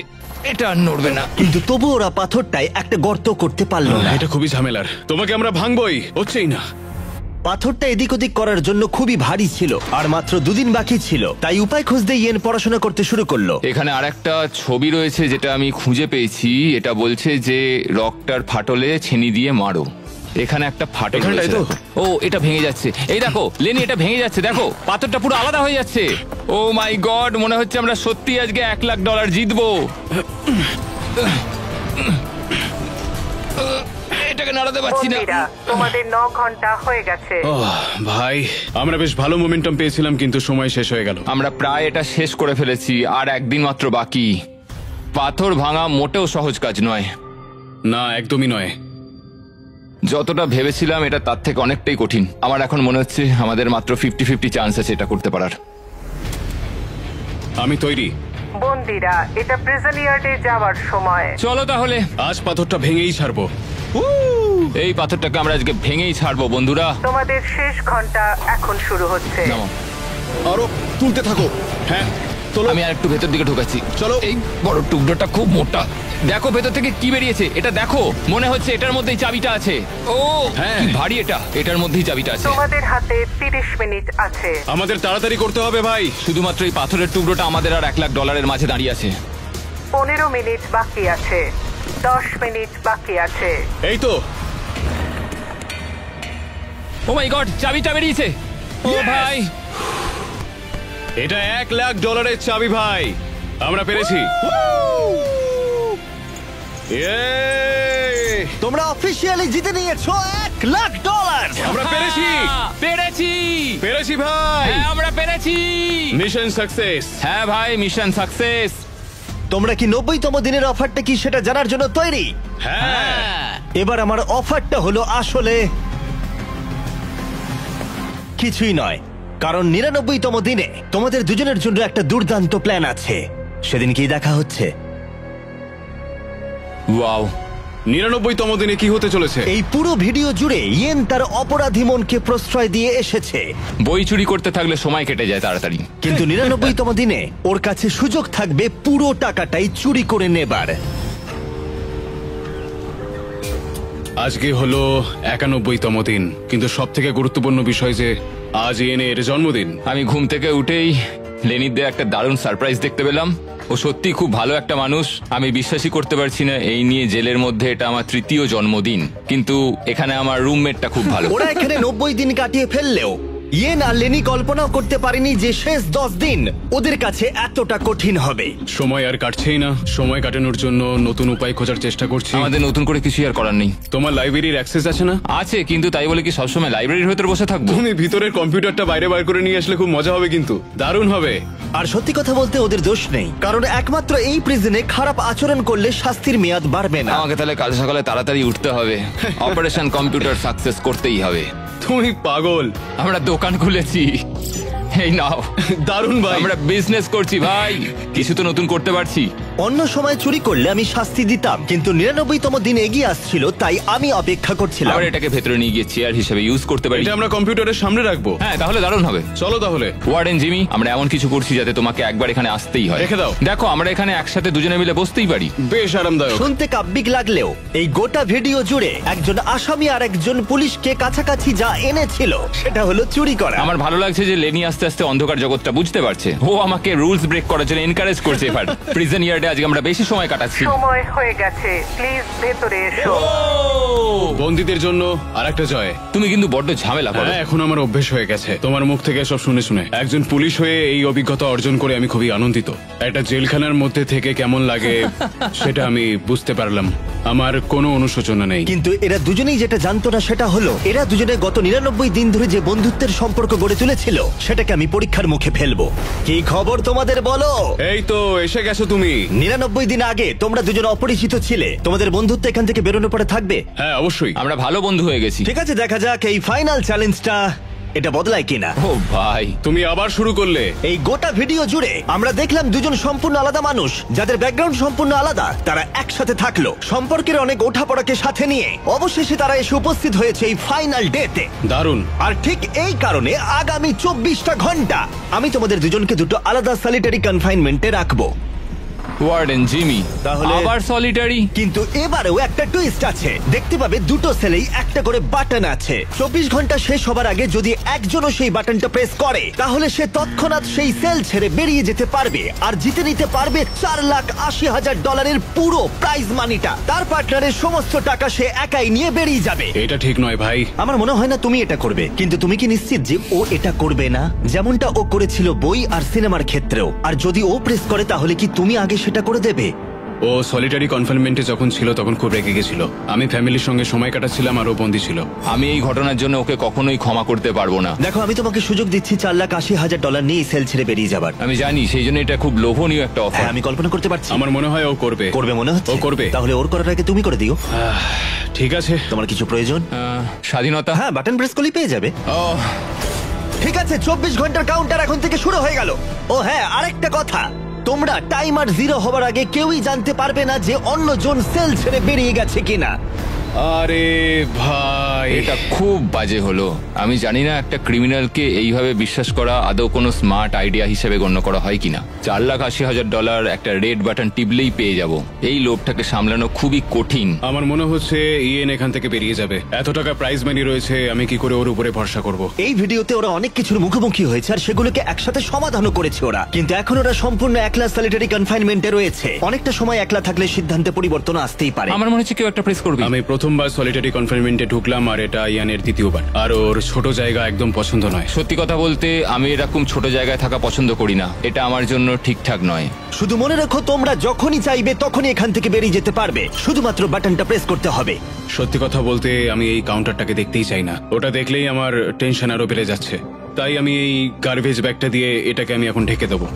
এটা আর নড়বে না।
কিন্তু তবু ওরা পাথরটায় একটা গর্ত করতে পারলো না।
এটা খুবই ঝামেলার। তোমাকে আমরা ভাঙবই, হচ্ছেই না।
পাথরটা এদিক ওদিক করার জন্য খুবই ভারী ছিল, আর মাত্র 2 দিন বাকি ছিল। তাই উপায় খুঁজতে ইয়েন পড়াশোনা করতে শুরু করলো।
এখানে আরেকটা ছবি রয়েছে যেটা আমি খুঁজে পেয়েছি। এটা বলছে যে রকটার ফাটলে ছেনি দিয়ে মারো। এখানে একটা ফাটল
এখানটায়
রয়েছে।
তো?
ও, এটা ভেঙে যাচ্ছে। এই দেখো লেনি, এটা ভেঙে যাচ্ছে। দেখো পাথরটা পুরো আলাদা হয়ে যাচ্ছে। ও মাই গড, মনে হচ্ছে আমরা সত্যি আজকে $1 লাখ জিতবো। এটাকে নাড়াতে পারছি না।
বন্দিরা, তোমাদের 9 ঘন্টা হয়ে গেছে।
ভাই, আমরা বেশ ভালো মোমেন্টাম পেয়েছিলাম, কিন্তু সময় শেষ হয়ে গেল।
আমরা প্রায় এটা শেষ করে ফেলেছি, আর একদিন মাত্র বাকি। পাথর ভাঙা মোটেও সহজ কাজ নয়।
না, একদমই নয়।
যতটা ভেবেছিলাম এটা তার থেকে অনেকটাই কঠিন। আমার এখন মনে হচ্ছে আমাদের মাত্র 50-50 চান্স আছে এটা করতে পারার।
আমি তৈরি।
বন্দিরা, এটা প্রিজন ইয়ার্ডে যাওয়ার সময়।
চলো তাহলে,
আজ পাথরটা ভেঙেই ছাড়বো।
এই পাথরটাকে আমরা আজকে ভেঙেই ছাড়বো বন্ধুরা।
তোমাদের শেষ ঘন্টা এখন শুরু হচ্ছে।
নামো।
আরো তুলতে থাকো। হ্যাঁ, তোলো।
আমি আর একটু ভেতর দিকে ঢোকাচ্ছি।
চলো।
এই বড় টুকরোটা খুব মোটা। দেখো ভেতর থেকে কি বেরিয়েছে, এটা দেখো। মনে হচ্ছে এটার মধ্যেই চাবিটা আছে। ও
হ্যাঁ।
কি ভারী এটা, এটার মধ্যেই চাবিটা আছে।
তোমাদের হাতে 30 মিনিট আছে।
আমাদের তাড়াতাড়ি করতে হবে ভাই।
শুধুমাত্র এই পাথরের টুকরোটা আমাদের আর $1 লাখ মাঝে দাঁড়িয়ে আছে।
15 মিনিট বাকি আছে। 10 মিনিট বাকি আছে।
এই তো।
ও মাই গড, চাবিটা বেরিয়েছে। ও ভাই,
এটা $1 লাখ চাবি ভাই। আমরা পেরেছি। Yay!
তোমরা অফিসিয়ালি জিতে নিয়েছো $1 লাখ।
আমরা পেরেছি।
পেরেছি।
পেরেছি ভাই।
হ্যাঁ, আমরা পেরেছি।
Mission success.
হ্যাঁ ভাই, মিশন সাকসেস।
তোমরা কি 90তম দিনের অফারটা কি সেটা জানার জন্য তৈরি?
হ্যাঁ।
এবার আমার অফারটা হলো আসলে কিছুই নয়, কারণ 99তম দিনে তোমাদের দুজনের জন্য একটা দুর্দান্ত প্ল্যান আছে। সেদিন কি দেখা হচ্ছে?
ওয়াও,
99তম দিনে কি হতে চলেছে?
এই পুরো ভিডিও জুড়ে ইয়েন তার অপরাধী মনকে প্রশ্রয় দিয়ে এসেছে,
বই চুরি করতে থাকলে সময় কেটে যায় তাড়াতাড়ি।
কিন্তু 99তম দিনে ওর কাছে সুযোগ থাকবে পুরো টাকাটাই চুরি করে নেবার।
আজকে হলো 91তম দিন, কিন্তু সব থেকে গুরুত্বপূর্ণ বিষয় যে আজ ইয়েনের জন্মদিন।
আমি ঘুম থেকে উঠেই লেনির দিয়ে একটা দারুণ সারপ্রাইজ দেখতে পেলাম। ও সত্যি খুব ভালো একটা মানুষ। আমি বিশ্বাসই করতে পারছি না এই নিয়ে জেলের মধ্যে এটা আমার 3য় জন্মদিন, কিন্তু এখানে আমার রুমমেটটা খুব ভালো।
ওরা এখানে 90 দিন কাটিয়ে ফেললেও ইয়েন আর লেনি কল্পনাও করতে পারেনি যে শেষ 10 দিন ওদের কাছে এতটা কঠিন হবে।
সময় আর কাটছেই না। সময় কাটানোর জন্য নতুন উপায় খোঁজার চেষ্টা করছি।
আমাদের নতুন করে কিছু আর করার নেই।
তোমার লাইব্রেরির অ্যাক্সেস আছে না?
আছে, কিন্তু তাই বলে কি সবসময় লাইব্রেরির ভেতর বসে থাকবো?
তুমি ভিতরের কম্পিউটারটা বাইরে বার করে নিয়ে আসলে খুব মজা হবে, কিন্তু দারুণ হবে।
আর সত্যি কথা বলতে ওদের দোষ নেই, কারণ একমাত্র এই প্রিজনে খারাপ আচরণ করলে শাস্তির মেয়াদ বাড়বে না।
আমাকে তাহলে কাল সকালে তাড়াতাড়ি উঠতে হবে। অপারেশন কম্পিউটার সাকসেস করতেই হবে।
তুমি পাগল।
আমরা দোকান খুলেছি। এই নাও।
দারুণ ভাই।
আমরা বিজনেস করছি ভাই, কিছু তো নতুন করতে পারছি।
অন্য সময় চুরি করলে আমি শাস্তি দিতাম, কিন্তু 99তম দিন এগিয়ে আসছিল, তাই আমি অপেক্ষা করছিলাম।
আমরা এটাকে ভেতরে নিয়ে গিয়ে চেয়ার হিসেবে ইউজ করতে পারি।
এটা আমরা কম্পিউটারের সামনে রাখবো।
হ্যাঁ, তাহলে দারুণ হবে।
চলো তাহলে।
ওয়ার্ডেন জিমি, আমরা এমন কিছু করছি যাতে তোমাকে একবার এখানে আসতেই হয়।
রেখে দাও।
দেখো, আমরা এখানে একসাথে দুজনে মিলে বসতেই পারি।
বেশ আরামদায়ক।
শুনতে কাব্যিক লাগলেও এই গোটা ভিডিও জুড়ে একজন আসামি আর একজন পুলিশকে কাছাকাছি যা এনেছিল সেটা হলো চুরি করা।
আমার ভালো লাগছে যে লেনি আস্তে আস্তে অন্ধকার জগৎটা বুঝতে পারছে। ও আমাকে রুলস ব্রেক করার জন্য এনকারেজ করছে। এবার প্রিজন ইয়ার্ডে আজকে আমরা বেশি সময় কাটাচ্ছি।
সময় হয়ে গেছে, প্লিজ ভেতরে এসো।
বন্দীদের জন্য আরেকটা জয়।
তুমি কিন্তু বড্ড ঝামেলা করো।
হ্যাঁ, এখন আমার অভ্যেস হয়ে গেছে তোমার মুখ থেকে সব শুনে শুনে। একজন পুলিশ হয়ে এই অভিজ্ঞতা অর্জন করে আমি খুবই আনন্দিত। একটা জেলখানার মধ্যে থেকে কেমন লাগে সেটা আমি বুঝতে পারলাম। আমার কোনো অনুশোচনা নেই।
কিন্তু এরা দুজনেই যেটা জানতো না সেটা হলো এরা দুজনে গত 99 দিন ধরে যে বন্ধুত্বের সম্পর্ক গড়ে তুলেছিল সেটাকে আমি পরীক্ষার মুখে ফেলবো। কি খবর তোমাদের বলো?
এই তো এসে গেছো তুমি।
99 দিন আগে তোমরা দুজন অপরিচিত ছিলে, তোমাদের বন্ধুত্ব এখান থেকে বেরোনোর পরে থাকবে?
হ্যাঁ অবশ্যই।
আমরা ভালো বন্ধু হয়ে গেছি।
ঠিক আছে, দেখা যাক এই ফাইনাল চ্যালেঞ্জটা এটা বদলায় কিনা।
ও ভাই,
তুমি আবার শুরু করলে।
এই গোটা ভিডিও জুড়ে আমরা দেখলাম দুজন সম্পূর্ণ আলাদা মানুষ যাদের ব্যাকগ্রাউন্ড সম্পূর্ণ আলাদা, তারা একসাথে থাকলো, সম্পর্কের অনেক ওঠাপড়াকে সাথে নিয়ে অবশেষে তারা এসে উপস্থিত হয়েছে এই ফাইনাল ডেতে।
দারুণ।
আর ঠিক এই কারণে আগামী 24টা ঘন্টা আমি তোমাদের দুজনকে দুটো আলাদা সলিটারি কনফাইনমেন্টে রাখবো।
ওয়ার্ডেন জিমি
তাহলে-
আবার সলিটারি?
কিন্তু এবারেও একটা টুইস্ট আছে। দেখতে পাবে দুটো সেলেই একটা করে বাটন আছে। 24 ঘন্টা শেষ হবার আগে যদি একজনও সেই বাটনটা প্রেস করে তাহলে সে তৎক্ষণাৎ সেই সেল ছেড়ে বেরিয়ে যেতে পারবে আর জিতে নিতে পারবে $4,80,000 পুরো প্রাইজ মানিটা। তার পার্টনারের সমস্ত টাকা সে একাই নিয়ে বেরিয়ে যাবে।
এটা ঠিক নয় ভাই।
আমার মনে হয় না তুমি এটা করবে, কিন্তু তুমি কি নিশ্চিত যে ও এটা করবে না, যেমনটা ও করেছিল বই আর সিনেমার ক্ষেত্রেও? আর যদি ও প্রেস করে তাহলে কি তুমি আগে সেটা করে দেবে?
ও সলিটারি কনফাইনমেন্টে যখন ছিল তখন খুব রেগে গেছিল। আমি ফ্যামিলির সঙ্গে সময় কাটাচ্ছিলাম আর ও বন্দী ছিল।
আমি এই ঘটনার জন্য ওকে কখনোই ক্ষমা করতে পারবো না।
দেখো, আমি তোমাকে সুযোগ দিচ্ছি $4,80,000 নিয়ে সেল ছেড়ে বেরিয়ে যাবার।
আমি জানি, সেই জন্য এটা খুব লোভনীয় একটা অফার।
হ্যাঁ, আমি কল্পনা করতে পারছি।
আমার মনে হয় ও করবে।
করবে মনে হচ্ছে?
ও করবে।
তাহলে ওর করার আগে তুমি করে দিও।
ঠিক আছে।
তোমার কিছু প্রয়োজন?
স্বাধীনতা?
হ্যাঁ, বাটন প্রেস করলেই পেয়ে যাবে।
ও,
ঠিক আছে, 24 ঘন্টার কাউন্টার এখন থেকে শুরু হয়ে গেল। ও হ্যাঁ, আরেকটা কথা, তোমরা টাইমার 0 হবার আগে কেউই জানতে পারবে না যে অন্যজন সেল ছেড়ে বেরিয়ে গেছে কিনা।
আরে ভাই,
এটা খুব বাজে হলো। আমি জানি না একটা ক্রিমিনালকে এইভাবে বিশ্বাস করা আদৌ কোনো স্মার্ট আইডিয়া হিসেবে গণ্য করা হয় কিনা। $4,80,000 একটা রেড বাটন টিপলেই পেয়ে যাব। এই লোভটাকে সামলানো খুবই কঠিন।
আমার মনে হচ্ছে ইয়েন এখান থেকে বেরিয়ে যাবে। এত টাকা প্রাইজ মানি রয়েছে, আমি কি করে ওর উপরে ভরসা করব?
এই ভিডিওতে ওরা অনেক কিছুর মুখোমুখি হয়েছে আর সেগুলোকে একসাথে সমাধানও করেছে ওরা, কিন্তু এখন ওরা সম্পূর্ণ একলা সলিটারি কনফাইনমেন্টে রয়েছে। অনেকটা সময় একলা থাকলে সিদ্ধান্তে পরিবর্তন আসতেই পারে।
আমার মনে হচ্ছে কেউ একটা প্রেস করবে।
আমি প্রথমবার সলিটারি কনফাইনমেন্টে ঢুকলাম আর এটা ইয়ানের দ্বিতীয়বার। আর ওর ছোট জায়গা একদম পছন্দ নয়।
সত্যি কথা বলতে আমি এরকম ছোট জায়গায় থাকা পছন্দ করি না। এটা আমার জন্য ঠিকঠাক নয়।
শুধু মনে রাখো, তোমরা যখনই চাইবে তখনই এখান থেকে বেরিয়ে যেতে পারবে, শুধুমাত্র বাটনটা প্রেস করতে হবে।
সত্যি কথা বলতে আমি এই কাউন্টারটাকে দেখতেই চাই না। ওটা দেখলেই আমার টেনশন আরো বেড়ে যাচ্ছে। তাই আমি এই গার্বেজ ব্যাগটা দিয়ে এটাকে আমি এখন ঢেকে দেবো।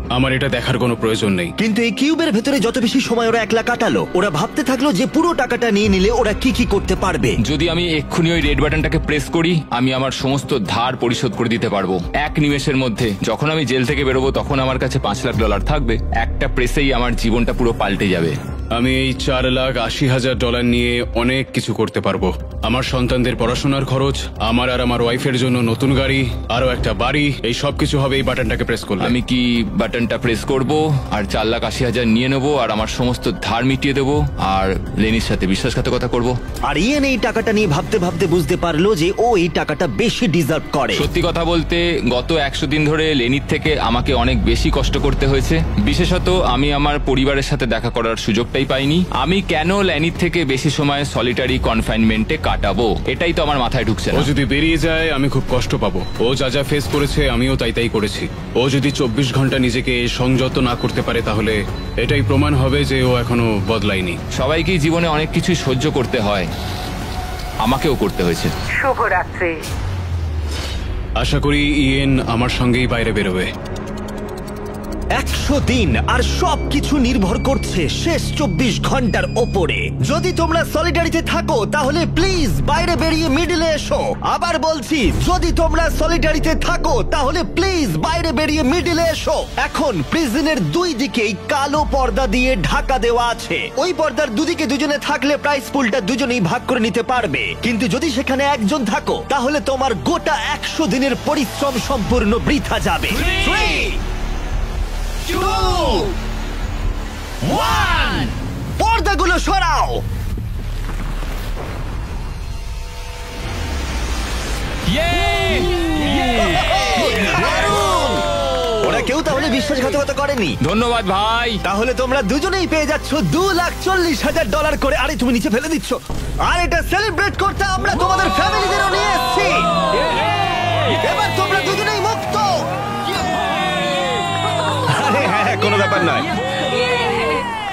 আমার এটা দেখার কোনো প্রয়োজন নেই।
কিন্তু এই কিউবের ভেতরে যত বেশি সময় ওরা একলা কাটালো, ওরা ভাবতে থাকলো যে পুরো টাকাটা নিয়ে নিলে ওরা কি কি করতে পারবে।
যদি আমি এক্ষুনি ওই রেড বাটনটাকে প্রেস করি, আমি আমার সমস্ত ধার পরিশোধ করে দিতে পারবো এক নিমেষের মধ্যে। যখন আমি জেল থেকে বেরোবো তখন আমার কাছে $5,00,000 থাকবে। একটা প্রেসেই আমার জীবনটা পুরো পাল্টে যাবে।
আমি এই $4,80,000 নিয়ে অনেক কিছু করতে পারবো। আমার সন্তানদের পড়াশোনার খরচ, আমার আর আমার ওয়াইফের জন্য নতুন গাড়ি, আরো একটা বাড়ি, এই সব কিছু হবে এই বাটনটাকে প্রেস করলে।
আমি কি বাটনটা প্রেস করব আর $4,80,000 নিয়ে নেবো আর আমার সমস্ত ধার মিটিয়ে দেবো আর লেনির সাথে বিশ্বাসঘাতকতা করব।
আর ইয়েন এই টাকাটা নিয়ে ভাবতে ভাবতে বুঝতে পারলো যে ও এই টাকাটা বেশি ডিজার্ভ করে।
সত্যি কথা বলতে গত 100 দিন ধরে লেনির থেকে আমাকে অনেক বেশি কষ্ট করতে হয়েছে। বিশেষত আমি আমার পরিবারের সাথে দেখা করার সুযোগটাই পাইনি। আমি কেন লেনির থেকে বেশি সময় সলিটারি কনফাইনমেন্টে কাটাবো, এটাই তো আমার মাথায় ঢুকছে
ও
না।
যদি বেরিয়ে যায় আমি খুব কষ্ট পাবো। ও যা যা ফেস করেছে আমিও তাই করেছি। ও যদি 24 ঘন্টা নিজেকে সংযত না করতে পারে তাহলে এটাই প্রমাণ হবে যে ও এখনো বদলায়নি।
সবাইকেই জীবনে অনেক কিছুই সহ্য করতে হয়, আমাকেও করতে হয়েছে।
শুভরাত্রি।
আশা করি ইয়েন আমার সঙ্গেই বাইরে বেরোবে।
100 দিন আর সবকিছু নির্ভর করছে শেষ 24 ঘন্টার ওপরে। যদি তোমরা সলিটারিতে থাকো তাহলে প্লিজ বাইরে বেরিয়ে মিডলে এসো। আবার বলছি, যদি তোমরা সলিটারিতে থাকো তাহলে প্লিজ বাইরে বেরিয়ে মিডলে এসো। এখন প্রিজনের দুই দিকেই কালো পর্দা দিয়ে ঢাকা দেওয়া আছে। ওই পর্দার দুদিকে দুজনে থাকলে প্রাইস পুলটা দুজনেই ভাগ করে নিতে পারবে, কিন্তু যদি সেখানে একজন থাকো তাহলে তোমার গোটা 100 দিনের পরিশ্রম সম্পূর্ণ বৃথা যাবে। 3, 2, 1, পর্দাগুলো সরাও। ওরা কেউ তাহলে বিশ্বাসঘাতকতা করেনি।
ধন্যবাদ ভাই।
তাহলে তোমরা দুজনেই পেয়ে যাচ্ছ $2,40,000 করে। আরে তুমি নিচে ফেলে দিচ্ছ। আর এটা সেলিব্রেট করতে আমরা তোমাদের ফ্যামিলিদেরও নিয়ে এসেছি। এবার তোমরা দুজনেই মুক্ত। আরে হ্যাঁ, কোনো ব্যাপার নয়।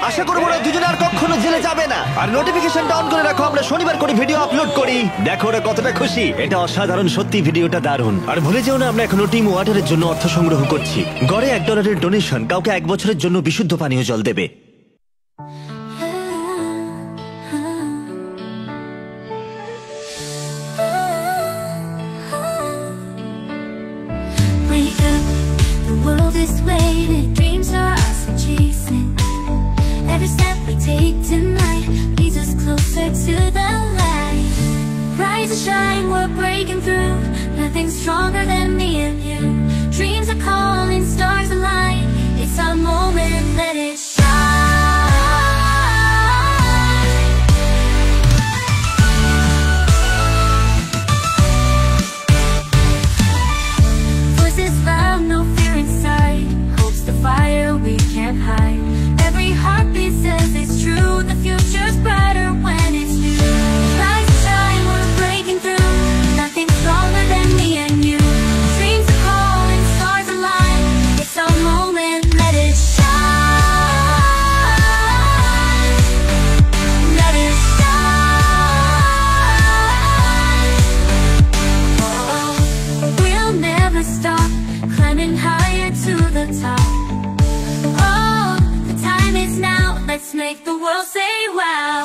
আশা করবো ওরা দুজনে আর কখনো জেলে যাবে না। আর নোটিফিকেশনটা অন করে রাখো, আমরা শনিবার করে ভিডিও আপলোড করি। দেখো ওরা কতটা খুশি। এটা অসাধারণ, সত্যি ভিডিওটা দারুণ। আর ভুলে যেও না, আমরা এখনো টিম ওয়াটারের জন্য অর্থ সংগ্রহ করছি। গড়ে $1 ডোনেশন কাউকে 1 বছরের জন্য বিশুদ্ধ পানীয় জল দেবে।
Wake up, the world is waiting, dreams are us we're chasing. Every step we take tonight leads us closer to the light. Rise and shine, we're breaking through. Nothing stronger than me and you. Dreams are calling, stars align. It's our moment, let it shine. Voices loud, no fear inside. Hope's the fire we can't hide. Every heartbeat says it's true. The future's brighter when it's new. Rise and shine, we're breaking through. Nothing stronger than me and you. Dreams are calling, stars align. It's our moment, let it shine. Let it shine. Oh, we'll never stop climbing higher to the top. Oh, the time is now. Let's make the world say wow.